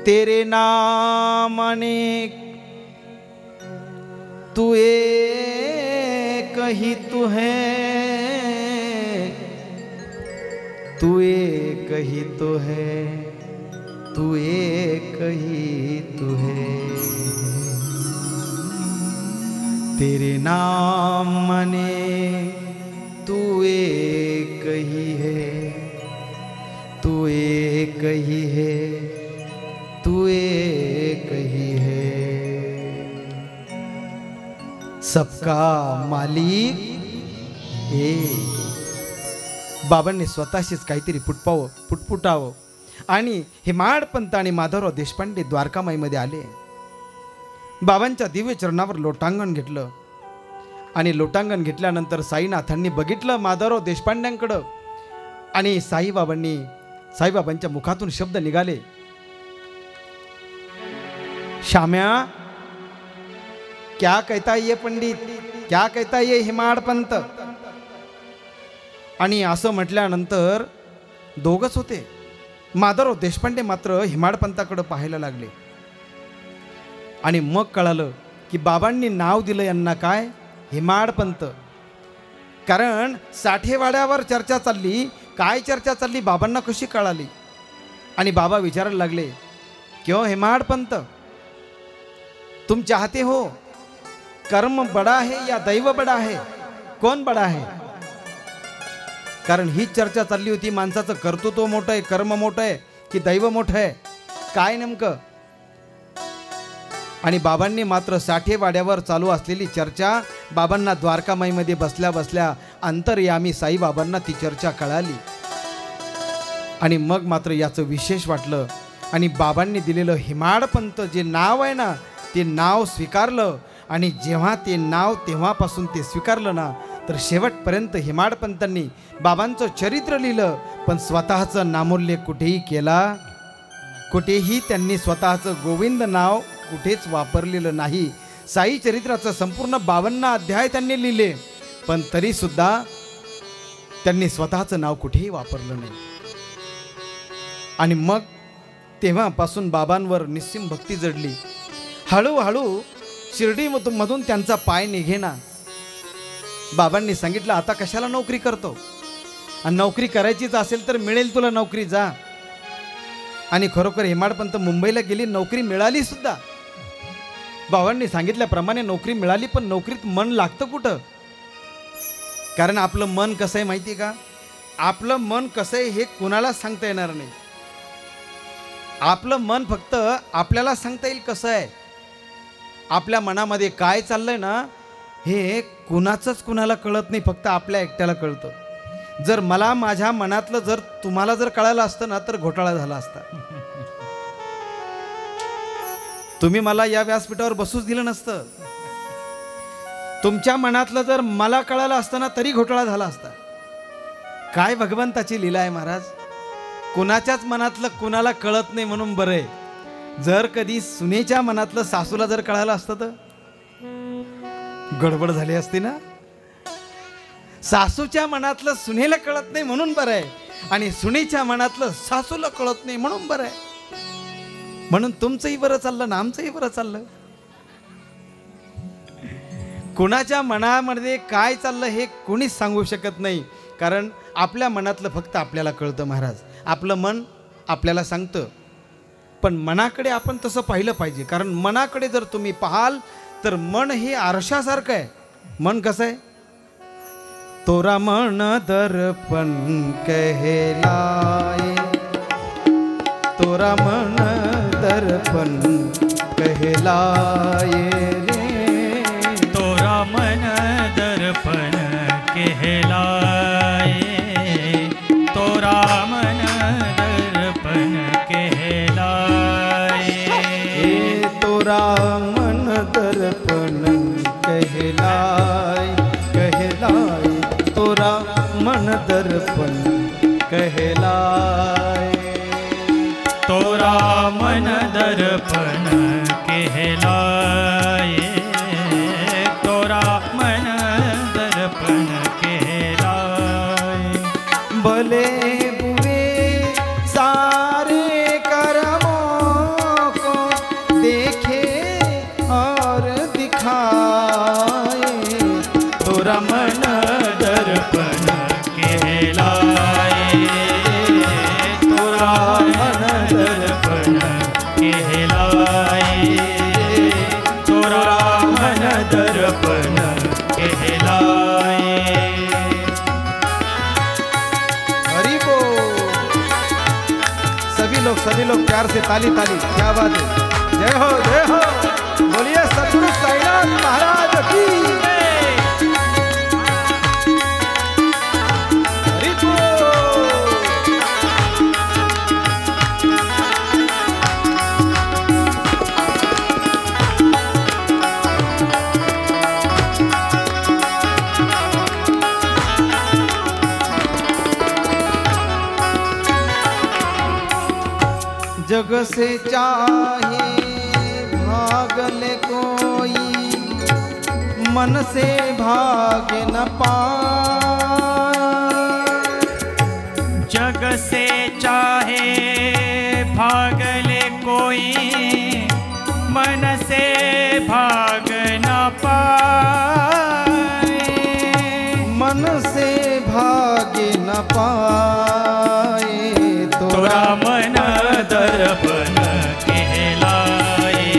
तेरे नाम अनेक, तू एक ही तू है, तू एक ही तो है, तू एक ही तू है. तेरे नाम अनेक, तू एक ही है, तू एक ही है, तू एक ही है. सबका मालिक एक. बाबांनी स्वतःशीच काहीतरी पुटपुटावं आणि हेमाडपंत आणि माधवराव देशपांडे द्वारकामाईमध्ये आले. बाबांच्या दिव्य चरणावर लोटांगण घेतलं आणि लोटांगण घेतल्यानंतर साईनाथांनी बघितलं माधवराव देशपांड्यांकडं आणि साईबाबांच्या मुखातून शब्द निघाले, श्याम्या क्या कहता ये पंडित, क्या कहता ये हेमाडपंत. आणि असं म्हटल्यानंतर दोघच होते. माधवराव देशपांडे मात्र हेमाडपंताकडे पाहायला लागले आणि मग कळालं की बाबांनी नाव दिलं यांना काय, हेमाडपंत. कारण साठेवाड्यावर चर्चा चालली. काय चर्चा चालली बाबांना कशी कळाली? आणि बाबा विचारायला लागले, क्यों हेमाडपंत, तुम चाहते हो कर्म बड़ा है या दैव बड़ा है, कौन बड़ा है? कारण ही चर्चा चालली होती, माणसाचं कर्तृत्व मोठं आहे, कर्म मोठं आहे की दैव मोठं आहे, काय नेमकं? आणि बाबांनी मात्र साठेवाड्यावर चालू असलेली चर्चा बाबांना द्वारकामाईमध्ये बसल्या बसल्या अंतर्यामी साईबाबांना ती चर्चा कळाली. आणि मग मात्र याचं विशेष वाटलं आणि बाबांनी दिलेलं हेमाडपंत जे नाव आहे ना, ते नाव स्वीकारलं. आणि जेव्हा ते नाव तेव्हापासून ते स्वीकारलं ना, तर शेवटपर्यंत हेमाडपंतांनी बाबांचं चरित्र लिहिलं, पण स्वतःचं नामोल्लेख कुठेही केला, कुठेही त्यांनी स्वतःचं गोविंद नाव कुठेच वापरलेलं नाही. साई चरित्राचं संपूर्ण 52 अध्याय त्यांनी लिहिले, पण तरीसुद्धा त्यांनी स्वतःचं नाव कुठेही वापरलं नाही. आणि मग तेव्हापासून बाबांवर निस्सीम भक्ती जडली. हळूहळू शिर्डीमधून त्यांचा पाय निघेना. बाबांनी सांगितलं, आता कशाला नोकरी करतो, आणि नोकरी करायचीच असेल तर मिळेल तुला नोकरी, जा. आणि खरोखर हेमाडपंत मुंबईला गेली, नोकरी मिळाली सुद्धा. बाबांनी सांगितल्याप्रमाणे नोकरी मिळाली, पण नोकरीत मन लागतं कुठं? कारण आपलं मन कसं आहे माहिती आहे का? आपलं मन कसं आहे हे कुणाला सांगता येणार नाही. आपलं मन फक्त आपल्याला सांगता येईल कसं आहे. आपल्या मनामध्ये काय चाललंय ना, हे कुणाचंच कुणाला कळत नाही, फक्त आपल्या एकट्याला कळतं. जर मला माझ्या मनातलं जर तुम्हाला जर कळालं असतं ना, तर घोटाळा झाला असता. तुम्ही मला या व्यासपीठावर बसूच दिलं नसतं. तुमच्या मनातलं जर मला कळालं असतं ना, तरी घोटाळा झाला असता. काय भगवंताची लीला आहे महाराज. कुणाच्याच मनातलं कुणाला कळत नाही म्हणून बरं आहे. जर कधी सुनेच्या मनातलं सासूला जर कळालं असतं तर गडबड झाली असती ना. सासूच्या मनातलं सुनेला कळत नाही म्हणून बरं आहे, आणि सुनेच्या मनातलं सासूला कळत नाही म्हणून बरं आहे. म्हणून तुमचंही बरं चाललं ना, आमचंही बरं चाललं. कुणाच्या मनामध्ये काय चाललं हे कोणीच सांगू शकत नाही, कारण आपल्या मनातलं फक्त आपल्याला कळतं महाराज. आपलं मन आपल्याला सांगतं, पण मनाकडे आपण तसं पाहिलं पाहिजे. कारण मनाकडे जर तुम्ही पाहाल तर मन हे आरशासारखं आहे. मन कसं आहे? तोरा मन दर्पण कहलाए, तोरा मन दर्पण कहलाए रे, तोरा मन दर्पण कहलाए, तोरा मन दर्पण कहलाए, तोरा मन दर्पण कहलाए, कहलाए तोरा मन दर्पण कहलाए, तोरा मन दर्पण कहलाए, तोरा मन दर्पण कहलाए। भले बुरे सारे कर्मों को देखे और दिखाए, तोरा मन दर्पण कहलाए, तोरा मन दर्पण कहलाए, तोरा मन दर्पण कहलाए। हरि बोल। सभी लोग प्यार से ताली ताली, क्या बात है। जय हो जय हो, बोलिए सतगुरु साईनाथ महाराज की। हरि बोल। जग से चाहे भागल कोई, मन से भाग न पाए, जग से चाहे भाग ले कोई, मन से भाग न पाए, मन से भाग न पाए, तोरा मन दर्पण कहलाए,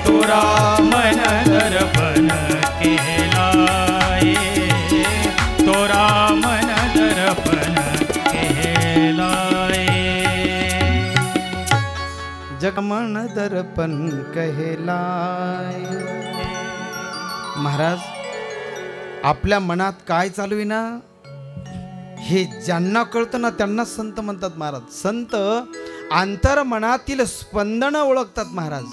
तोरा मन दर्पण कहलाए, तोरा मन दर्पण कहलाए। जग मन दर्पण कहलाए। महाराज, आपल्या मनात काय चालू आहे ना, हे ज्यांना कळतं ना त्यांना संत म्हणतात महाराज. संत अंतर्मनातील स्पंदन ओळखतात महाराज.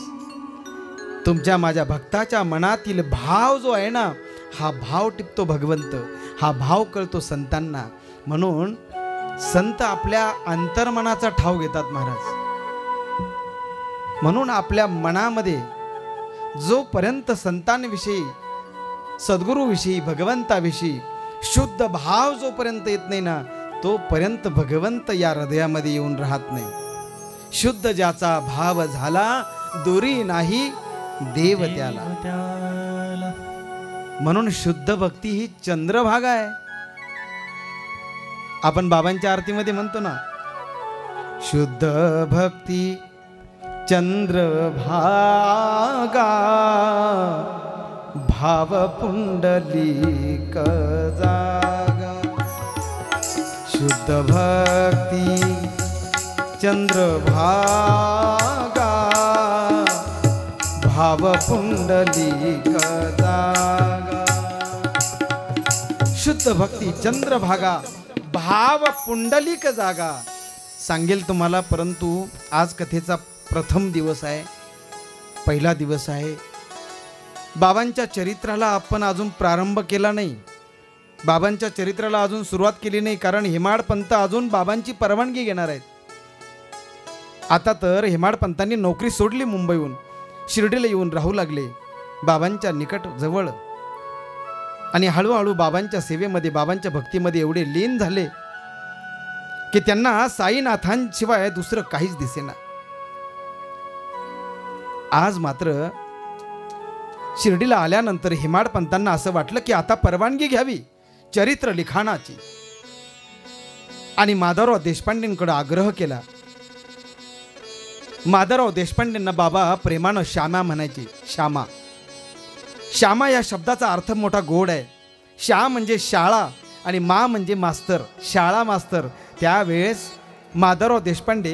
तुमच्या माझ्या भक्ताच्या मनातील भाव जो आहे ना, हा भाव टिपतो भगवंत, हा भाव कळतो संतांना. म्हणून संत आपल्या अंतर्मनाचा ठाव घेतात महाराज. म्हणून आपल्या मनामध्ये जोपर्यंत संतांविषयी, सद्गुरूविषयी, भगवंताविषयी शुद्ध भाव जोपर्यंत येत नाही ना, तोपर्यंत भगवंत या हृदयामध्ये येऊन राहत नाही. शुद्ध ज्याचा भाव झाला दुरी नाही देव त्याला. म्हणून शुद्ध भक्ती ही चंद्रभागा आहे. आपण बाबांच्या आरतीमध्ये म्हणतो ना, शुद्ध भक्ती चंद्रभागा भाव पुंडलिक जागा. शुद्ध भक्ती चंद्रभागा भाव पुंडलिक जागा. शुद्ध भक्ती चंद्रभागा भाव पुंडलिक जागा. सांगेल तुम्हाला, परंतु आज कथेचा प्रथम दिवस आहे, पहिला दिवस आहे. बाबांच्या चरित्राला आपण अजून प्रारंभ केला नाही, बाबांच्या चरित्राला अजून सुरुवात केली नाही, कारण हेमाड पंत अजून बाबांची परवानगी घेणार आहेत. आता तर हेमाड पंतांनी नोकरी सोडली, मुंबईहून शिर्डीला येऊन राहू लागले बाबांच्या निकट जवळ. आणि हळूहळू बाबांच्या सेवेमध्ये, बाबांच्या भक्तीमध्ये एवढे लीन झाले की त्यांना साईनाथांशिवाय दुसरं काहीच दिसेना. आज मात्र शिर्डीला आल्यानंतर हेमाड पंतांना असं वाटलं की आता परवानगी घ्यावी चरित्र लिखाणाची. आणि माधवराव देशपांडेंकडे आग्रह केला. माधवराव देशपांडेंना बाबा प्रेमानं श्यामा म्हणायचे. श्यामा, श्यामा या शब्दाचा अर्थ मोठा गोड आहे. श्या म्हणजे शाळा आणि मा म्हणजे मास्तर, शाळा मास्तर. त्यावेळेस माधवराव देशपांडे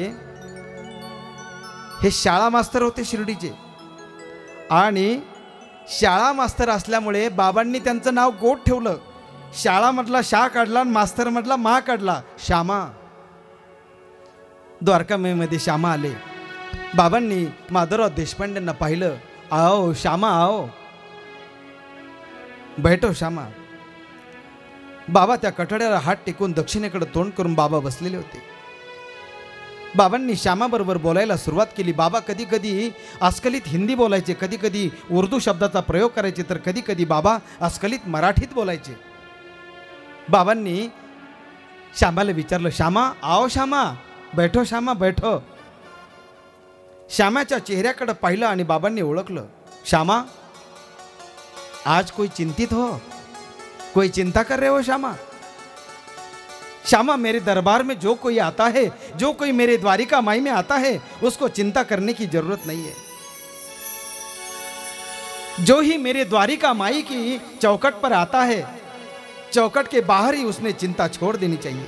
हे शाळा मास्तर होते शिर्डीचे. आणि शाळा मास्तर असल्यामुळे बाबांनी त्यांचं नाव गोड ठेवलं. शाळामधला शा काढला आणि मास्तरमधला मा काढला, श्यामा. द्वारकामाईमध्ये श्यामा आले. बाबांनी माधवराव देशपांडेंना पाहिलं. आओ श्यामा आओ, बैठो श्यामा. बाबा त्या कठड्याला हात टेकून दक्षिणेकडे तोंड करून बाबा बसलेले होते. बाबांनी श्यामाबरोबर बोलायला सुरुवात केली. बाबा कधी कधी अस्खलित हिंदी बोलायचे, कधी कधी उर्दू शब्दाचा प्रयोग करायचे, तर कधी कधी बाबा अस्खलित मराठीत बोलायचे. बाबांनी श्यामाला विचारलं, श्यामा आओ श्यामा, बैठो श्यामा बैठो. श्यामाच्या चेहऱ्याकडे पाहिलं आणि बाबांनी ओळखलं. श्यामा, आज कोई चिंतित हो, कोई चिंता कर रहे हो श्यामा? श्यामा, मेरे दरबार में जो कोई आता है, जो कोई मेरे द्वारिका माई में आता है, उसको चिंता करने की जरूरत नहीं है. जो ही मेरे द्वारिका माई की चौखट पर आता है, चौखट के बाहर ही उसने चिंता छोड़ देनी चाहिए.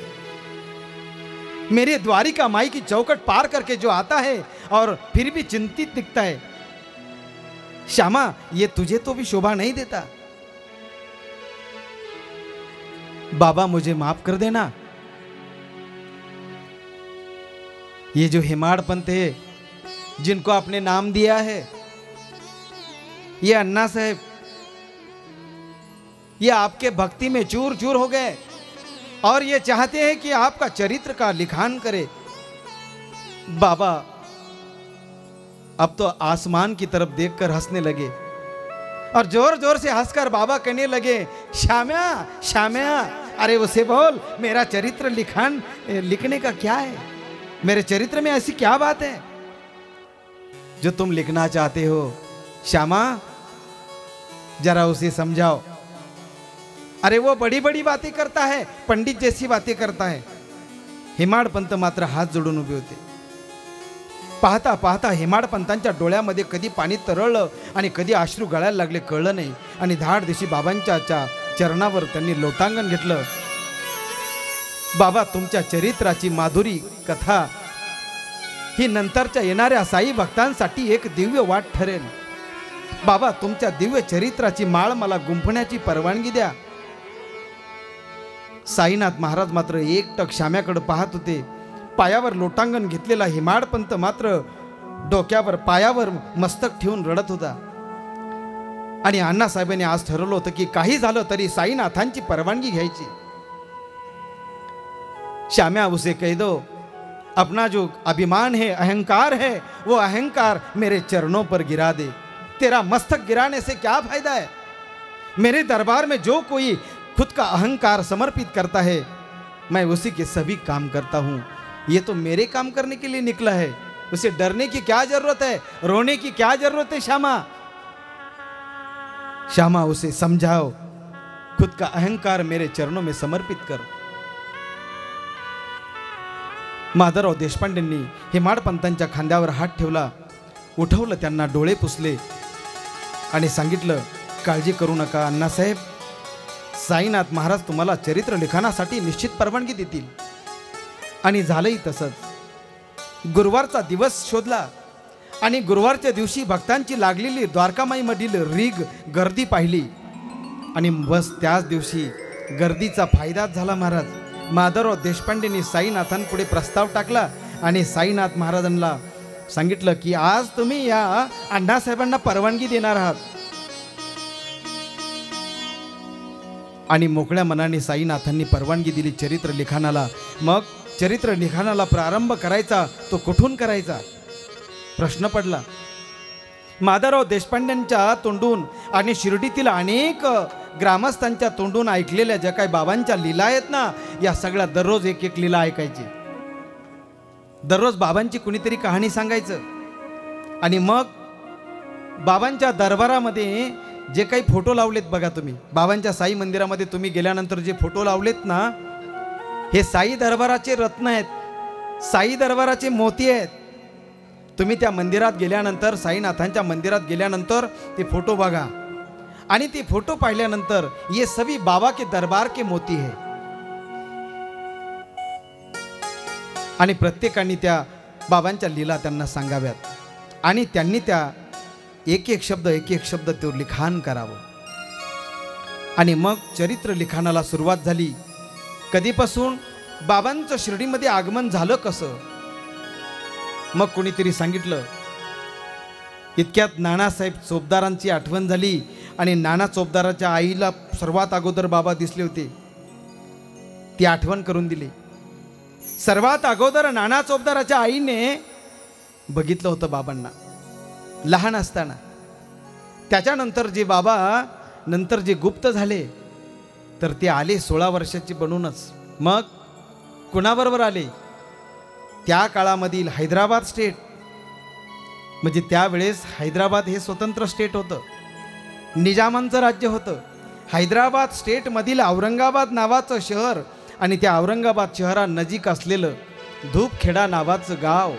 मेरे द्वारिका माई की चौखट पार करके जो आता है और फिर भी चिंतित दिखता है, श्यामा ये तुझे तो भी शोभा नहीं देता. बाबा मुझे माफ कर देना. ये जो हेमाड़ पंत है, जिनको आपने नाम दिया है, ये अन्ना साहेब, ये आपके भक्ति में चूर चूर हो गए और ये चाहते हैं कि आपका चरित्र का लिखान करे. बाबा अब तो आसमान की तरफ देखकर हंसने लगे और जोर जोर से हंसकर बाबा कहने लगे, श्याम्या श्याम्या, अरे उसे बोल, मेरा चरित्र लिखने का क्या है? मेरे चरित्र में ऐसी क्या बात है जो तुम लिखना चाहते हो? श्यामा जरा उसे समझाओ. अरे वो बड़ी बड़ी बातें करता है, पंडित जैसी बातें करता है. हेमाड पंत मात्र हात जोडून उभे होते. पाहता पाहता हेमाड पंतांच्या डोळ्यामध्ये कधी पाणी तरळलं आणि कधी अश्रू गळायला लागले कळलं नाही. आणि धाड दिवशी बाबांच्या चरणावर त्यांनी लोटांगण घेतलं. बाबा, तुमच्या चरित्राची माधुरी कथा ही नंतरच्या येणाऱ्या साई भक्तांसाठी एक दिव्य वाट ठरेल. बाबा, तुमच्या दिव्य चरित्राची माळ मला गुंफण्याची परवानगी द्या. साईनाथ महाराज मात्र एकटक श्याम्याकडे पाहत होते. पायावर लोटांगण घेतलेला हेमाड पंत मात्र डोक्यावर पायावर मस्तक ठेवून रडत होता. आणि अण्णासाहेबांनी आज ठरवलं होतं की काही झालं तरी साईनाथांची परवानगी घ्यायची. श्याम्या, उसे कह दो अपना जो अभिमान है, अहंकार है, वो अहंकार मेरे चरणों पर गिरा दे. तेरा मस्तक गिराने से क्या फायदा है? मेरे दरबार में जो कोई खुद का अहंकार समर्पित करता है, मैं उसी के सभी काम करता हूँ. ये तो मेरे काम करने के लिए निकला है, उसे डरने की क्या जरूरत है, रोने की क्या जरूरत है श्यामा। श्यामा उसे समझाओ, खुद का अहंकार मेरे चरणों में समर्पित कर। माधवराव देशपांडेंनी हेमाडपंतांच्या खांद्यावर हात ठेवला, उठवलं, त्यांना डोळे पुसले आणि सांगितलं, काळजी करू नका अण्णासाहेब, साईनाथ महाराज तुम्हाला चरित्र लिखाणासाठी निश्चित परवानगी देतील. आणि झालंही तसंच. गुरुवारचा दिवस शोधला आणि गुरुवारच्या दिवशी भक्तांची लागलेली द्वारकामाईमधील रीग गर्दी पाहिली आणि बस त्याच दिवशी गर्दीचा फायदाच झाला महाराज. माधवराव देशपांडेंनी साईनाथांपुढे प्रस्ताव टाकला आणि साईनाथ महाराजांना सांगितलं की आज तुम्ही या अण्णासाहेबांना परवानगी देणार आहात. आणि मोकळ्या मनाने साईनाथांनी परवानगी दिली चरित्र लिखाणाला. मग चरित्र लिखाणाला प्रारंभ करायचा तो कुठून करायचा प्रश्न पडला. माधवराव देशपांड्यांच्या तोंडून आणि शिर्डीतील अनेक ग्रामस्थांच्या तोंडून ऐकलेल्या ज्या काही बाबांच्या लीला आहेत ना, या सगळ्या दररोज एक एक लीला ऐकायची. दररोज बाबांची कुणीतरी कहाणी सांगायचं. आणि मग बाबांच्या दरबारामध्ये जे काही फोटो लावलेत बघा तुम्ही, बाबांच्या साई मंदिरामध्ये तुम्ही गेल्यानंतर जे फोटो लावलेत ना, हे साई दरबाराचे रत्न आहेत, साई दरबाराचे मोती आहेत. तुम्ही त्या मंदिरात गेल्यानंतर, साईनाथांच्या मंदिरात गेल्यानंतर ते फोटो बघा आणि ते फोटो पाहिल्यानंतर ये सभी बाबा के दरबार के मोती है. आणि प्रत्येकाने त्या बाबांच्या लीला त्यांना सांगाव्यात आणि त्यांनी त्या एक एक शब्द तो लिखाण करावं. आणि मग चरित्र लिखाणाला सुरुवात झाली. कधीपासून बाबांचं शिर्डीमध्ये आगमन झालं कसं. मग कोणीतरी सांगितलं, इतक्यात नानासाहेब चोपदारांची आठवण झाली आणि नाना चोपदाराच्या आईला सर्वात अगोदर बाबा दिसले होते. ती आठवण करून दिली. सर्वात अगोदर नाना चोपदाराच्या आईने बघितलं होतं बाबांना लहान असताना. त्याच्यानंतर जे बाबा नंतर जे गुप्त झाले तर ते आले 16 वर्षाचे बनूनच. मग कुणाबरोबर आले, त्या काळामधील हैदराबाद स्टेट, म्हणजे त्यावेळेस हैदराबाद हे स्वतंत्र स्टेट होतं, निजामांचं राज्य होतं. हैदराबाद स्टेटमधील औरंगाबाद नावाचं शहर आणि त्या औरंगाबाद शहरानजीक असलेलं धूपखेडा नावाचं गाव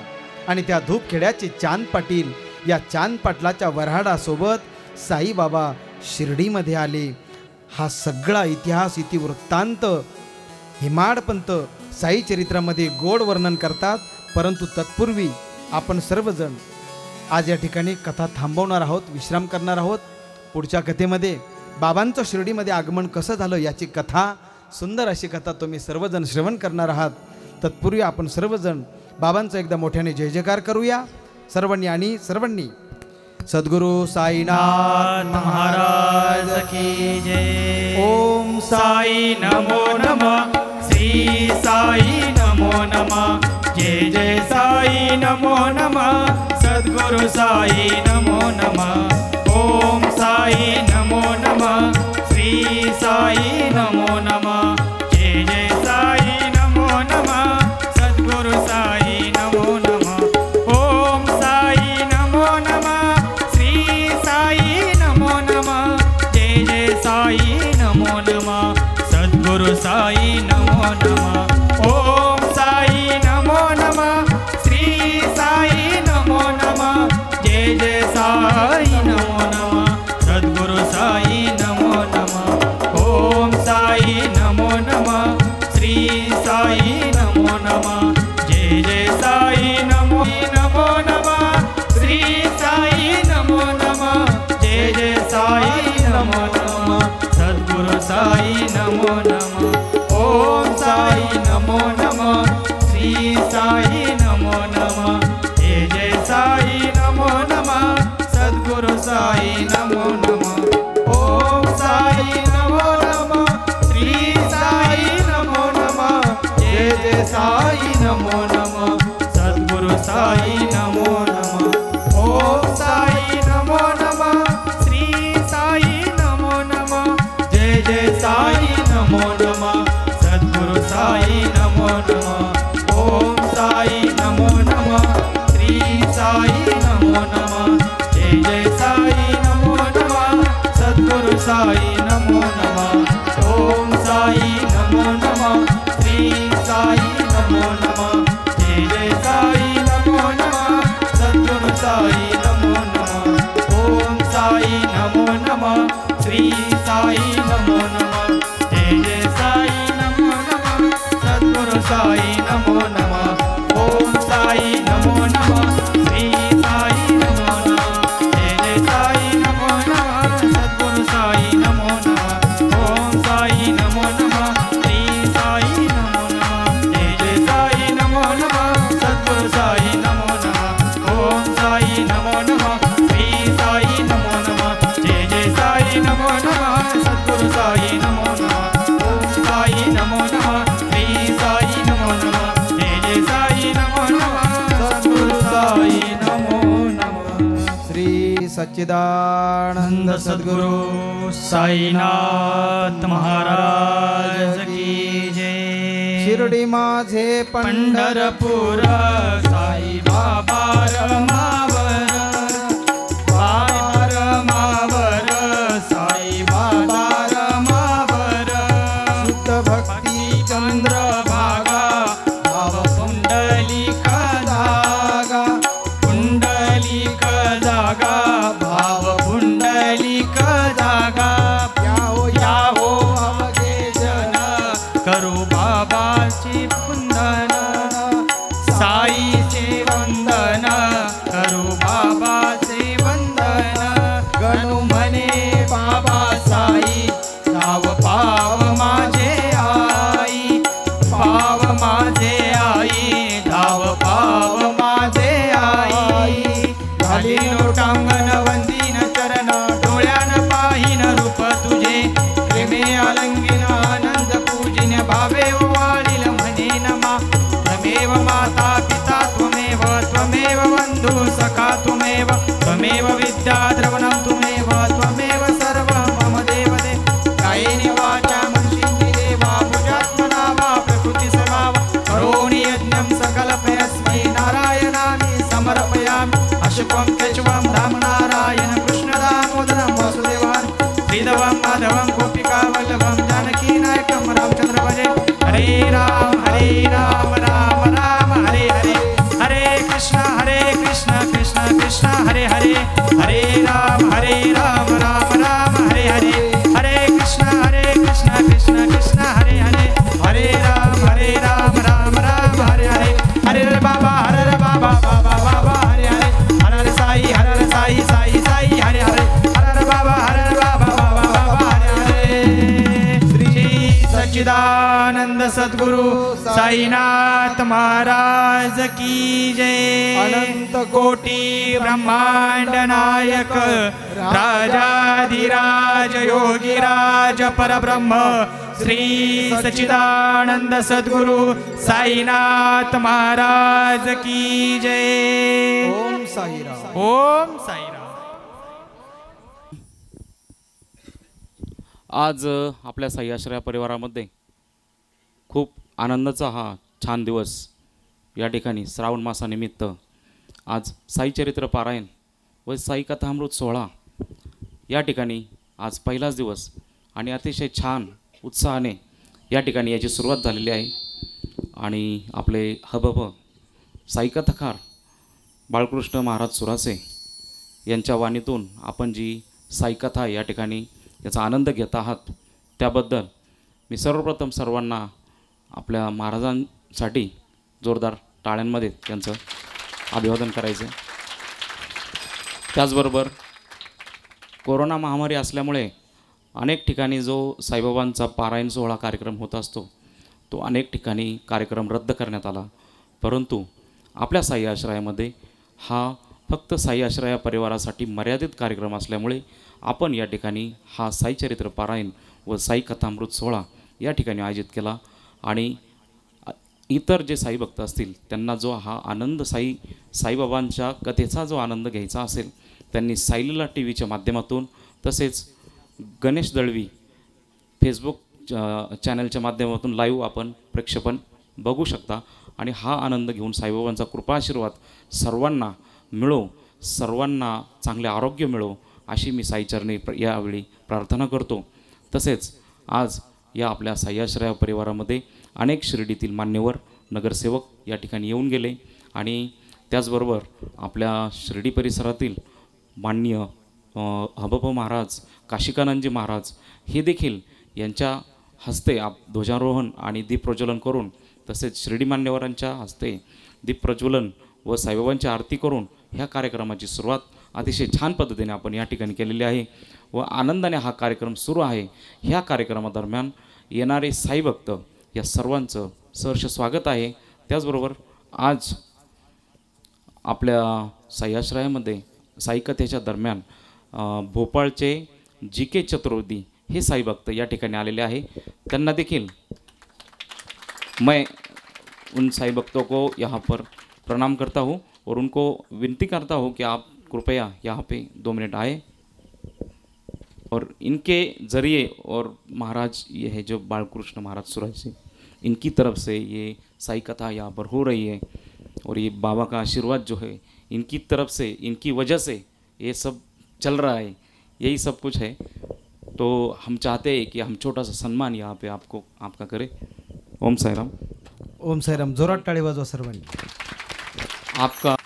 आणि त्या धूपखेड्याचे चांद पाटील, या चांद पाटलाच्या वऱ्हाडासोबत साईबाबा शिर्डीमध्ये आले. हा सगळा इतिहास, इतिवृत्तांत हेमाडपंत साई चरित्रामध्ये गोड वर्णन करतात. परंतु तत्पूर्वी आपण सर्वजण आज या ठिकाणी कथा थांबवणार आहोत, विश्राम करणार आहोत. पुढच्या कथेमध्ये बाबांचं शिर्डीमध्ये आगमन कसं झालं याची कथा, सुंदर अशी कथा तुम्ही सर्वजण श्रवण करणार आहात. तत्पूर्वी आपण सर्वजण बाबांचा एकदा मोठ्याने जय जयकार करूया सर्वांनी. आणि सर्वांनी सद्गुरु साईनाथ महाराज की जय. ओम साई नमो नमः, श्री साई नमो नमः, जय जय साई नमो नमः, सद्गुरु साई नमो नमः. ओम साई नमो नमः, श्री साई नमो नमः, जय जय साई नमो नमः, सद्गुरु साई नमो नमः. ओम साई नमो नमः, श्री साई नमो नमः, जय जय साई नमो नमः, सद्गुरु साई नमो नमः. ओम साई नमो नमः, श्री साई नमो नमः, जय जय साई नमो नमः, सद्गुरु साई नमो नमः. ओम साई नमो नमः, श्री साई नमो नमः, जय जय साई नमो नमः, श्री साई नमो नमः, जय जय साई नमो नमः, सद्गुरु साई नमो नमः. ओम साई नमो नमः, श्री साई नमो नमः, जय जय साई नमो नमः, सद्गुरु साई नमो नमः. ओम साई नमो नमः, श्री साई नमो नमः, जय जय साई नमो नमः, सद्गुरु साई नमो नमः. ओम साई नमो नमः, श्री साई नमो नमः, जय जय साई नमो नमः, सद्गुरु साई नमो नमः. ओम साई नमो नमः, श्री सच्चिदानंद सद्गुरु साईनाथ महाराज की जय. शिर्डी माझे पंढरपूर साई बाबा रमावर, रमावर साई बाबा रमावर. शुद्ध भक्ती चंद्र भागा भाव पुंडलिक जागा, पुंडलिक जागा भाव पुंडलिक जागा. याहो अवघे जन करू बाबाची वंदन, साईचे वंदन करू बाबाचे वंदन. गणू म्हणे बाबा साई धाव पाव माझे आई, पाव माझे आई धाव पाव माझे आई. घाली लोटांगण वंदीन चरण डोळ्यान पाहिन रूप तुझे, प्रेमे आलंगिन आनंद पूजिन भावे वाळील म्हणे नमा. त्वमेव माता पिता त्वमेव, त्वमेव बंधू सखा त्वमेव, त्वमेव विद्या द्रवणं त्वमेव, त्वमेव सर्व मम देव देव. कायेन वाचा मनसेन्द्रिये देवा भुजात्मना वा प्रकृती स्वभाव करोमि यज्ञं सकलमस्मै नारायणामि समर्पयामि. अशुकं केशवं धाम नारायण कृष्ण दामोदरं वासुदेवान् श्रीधवं माधवं गोपिका वल्लभं जानकी नायकं रामचंद्र भजे. हरे राम राम राम हरे हरे, हरे कृष्ण कृष्ण कृष्ण हरे हरे. हरे राम राम राम हरे हरे, हरे कृष्ण कृष्ण कृष्ण हरे हरे. हरे राम राम राम हरे हरे. हरे रे बाबा बाबा बाबा हरे हरे. हर हर साई साई साई हरे हरे. हर हर बाबा बाबा हरे हरे. श्री सच्चिदानंद सद्गुरु साईनाथ महाराज की जय. अनंत कोटी ब्रह्मांड नायक राजाधिराज योगीराज परब्रह्म श्री सच्चिदानंद सद्गुरु साईनाथ महाराज की जय. ओम साईराम. ओम साईराम. आज आपल्या साई आश्रया परिवारामध्ये खूप आनंदाचा हा छान दिवस. या ठिकाणी श्रावण मासानिमित्त आज साई चरित्र पारायण व साई कथामृत सोहळा या ठिकाणी आज पहिलाच दिवस आणि अतिशय छान उत्साहाने या ठिकाणी याची सुरुवात झालेली आहे. आणि आपले हबब साई कथाकार बाळकृष्ण महाराज सुरासे यांच्या वाणीतून आपण जी साई कथा या ठिकाणी याचा आनंद घेत आहात त्याबद्दल मी सर्वप्रथम सर्वांना आपल्या महाराजांसाठी जोरदार टाळ्यांमध्ये त्यांचं अभिवादन करायचं. त्याचबरोबर कोरोना महामारी असल्यामुळे अनेक ठिकाणी जो साईबाबांचा पारायण सोहळा कार्यक्रम होत असतो तो अनेक ठिकाणी कार्यक्रम रद्द करण्यात आला. परंतु आपल्या साई आश्रयामध्ये हा फक्त साई आश्रया परिवारासाठी मर्यादित कार्यक्रम असल्यामुळे आपण या ठिकाणी हा साई चरित्र पारायण व साई कथामृत सोहळा या ठिकाणी आयोजित केला. आणि इतर जे साई भक्त असतील त्यांना जो हा आनंद साईबाबांच्या कथेचा जो आनंद घ्यायचा असेल त्यांनी साईलीला टी व्हीच्या माध्यमातून तसेच गणेश दळवी फेसबुक चॅनलच्या माध्यमातून लाईव्ह आपण प्रक्षेपण बघू शकता. आणि हा आनंद घेऊन साईबाबांचा कृपा आशीर्वाद सर्वांना मिळो, सर्वांना चांगले आरोग्य मिळो अशी मी साईचरणी यावेळी प्रार्थना करतो. तसेच आज या आपल्या साई आश्रया परिवारामध्ये अनेक शिर्डीतील मान्यवर नगरसेवक या ठिकाणी येऊन गेले आणि त्याचबरोबर आपल्या शिर्डी परिसरातील माननीय हबप महाराज, काशिकानंदजी महाराज हे देखील यांच्या हस्ते ध्वजारोहण आणि दीप प्रज्वलन करून तसेच शिर्डी मान्यवरांच्या हस्ते दीप प्रज्वलन व साईबाबांची आरती करून ह्या कार्यक्रमाची सुरुवात अतिशय छान पद्धतीने आपण या ठिकाणी केलेली आहे व आनंदाने हा कार्यक्रम सुरू आहे. ह्या कार्यक्रमादरम्यान येणारे साईभक्त या सर्वांचं सहर्ष स्वागत आहे. त्याचबरोबर आज आपल्या साई आश्रयामध्ये साईकथेच्या दरम्यान भोपाळचे जी के चतुर्वेदी हे साईभक्त या ठिकाणी आलेले आहे. त्यांना देखील मैं उन साई भक्तों को यहाँ पर प्रणाम करता हूँ और उनको विनती करता हूँ कि आप कृपया यहाँ पे 2 मिनट आए और इनके ज़रिए और महाराज ये है जो बालकृष्ण महाराज सुरज जी, इनकी तरफ से ये साई कथा यहाँ पर हो रही है और ये बाबा का आशीर्वाद जो है इनकी तरफ से, इनकी वजह से ये सब चल रहा है, यही सब कुछ है। तो हम चाहते हैं कि हम छोटा सा सम्मान यहाँ पे आपका करें। ओम साई राम। ओम साईराम, जोरात टाळी वाजवा सर्वांनी। आपका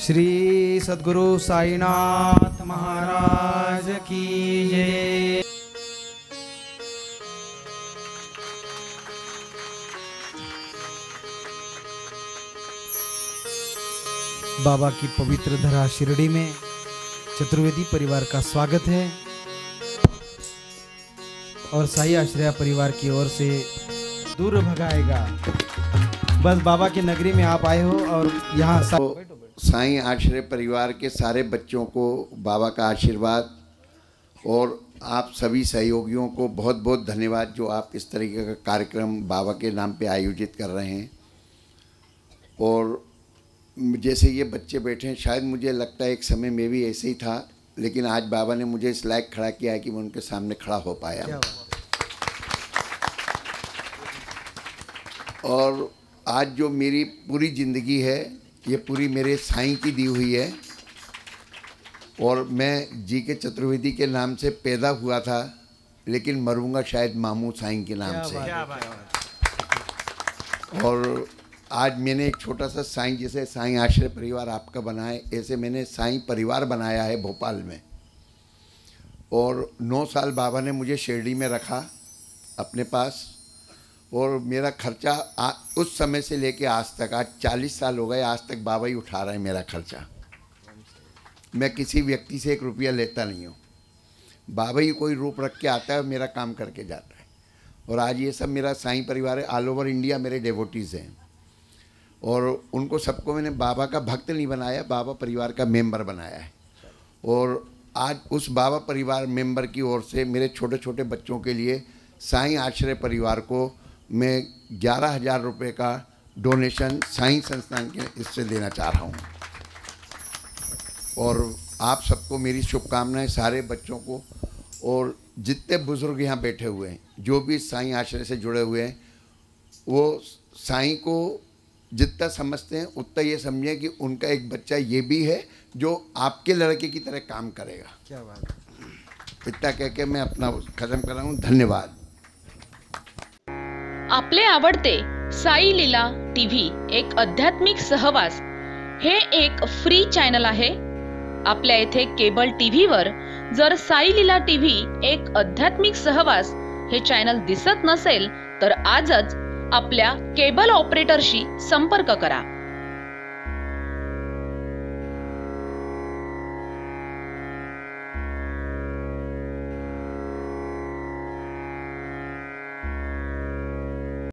श्री सद्गुरु साईनाथ महाराज की जय। बाबा की पवित्र धरा शिरडी में चतुर्वेदी परिवार का स्वागत है और साई आश्रया परिवार की ओर से दूर भगाएगा। बस बाबा की नगरी में आप आए हो और यहाँ साईं आश्रय परिवार के सारे बच्चों को बाबा का आशीर्वाद और आप सभी सहयोगियों को बहुत बहुत धन्यवाद जो आप इस तरीके का कार्यक्रम बाबा के नाम पे आयोजित कर रहे हैं। और जैसे ये बच्चे बैठे हैं, शायद मुझे लगता है एक समय में भी ऐसे ही था, लेकिन आज बाबा ने मुझे इस लायक खड़ा किया है कि मैं उनके सामने खड़ा हो पाया। और आज जो मेरी पूरी ज़िंदगी है ये पूरी मेरे साईं की दी हुई है और मैं जी के चतुर्वेदी के नाम से पैदा हुआ था, लेकिन मरूंगा शायद मामू साईं के नाम से। और आज मैंने एक छोटा सा साईं, जैसे साईं आश्रय परिवार आपका बना है, ऐसे मैंने साईं परिवार बनाया है भोपाल में। और 9 साल बाबा ने मुझे शिरडी में रखा अपने पास और मेरा खर्चा उस समय से लेके आज तक, आज 40 साल हो गए, आज तक बाबा ही उठा रहे हैं मेरा खर्चा। मैं किसी व्यक्ति से 1 रुपया लेता नहीं हूँ, बाबा ही कोई रूप रख के आता है, मेरा काम करके जाता है। और आज ये सब मेरा साईं परिवार है, ऑल ओवर इंडिया मेरे डेवोटीज़ हैं और उनको सबको मैंने बाबा का भक्त नहीं बनाया, बाबा परिवार का मेंबर बनाया है। और आज उस बाबा परिवार मेंबर की ओर से मेरे छोटे छोटे बच्चों के लिए साईं आश्रय परिवार को मैं 11,000 रुपये का डोनेशन साईं संस्थान के इससे देना चाह रहा हूँ। और आप सबको मेरी शुभकामनाएं, सारे बच्चों को और जितने बुज़ुर्ग यहाँ बैठे हुए हैं, जो भी साईं आश्रय से जुड़े हुए हैं, वो साईं को जितना समझते हैं उतना ये समझें कि उनका एक बच्चा ये भी है जो आपके लड़के की तरह काम करेगा। क्या बात। इतना कह के मैं अपना खत्म कर रहा हूँ। धन्यवाद। आपले आवडते साई लीला टीव्ही एक आध्यात्मिक सहवास हे एक फ्री चॅनल आहे। आपल्या येथे केबल टीव्हीवर जर साई लीला टीव्ही एक आध्यात्मिक सहवास हे चॅनल दिसत नसेल तर आजच आपल्या केबल ऑपरेटरशी संपर्क करा।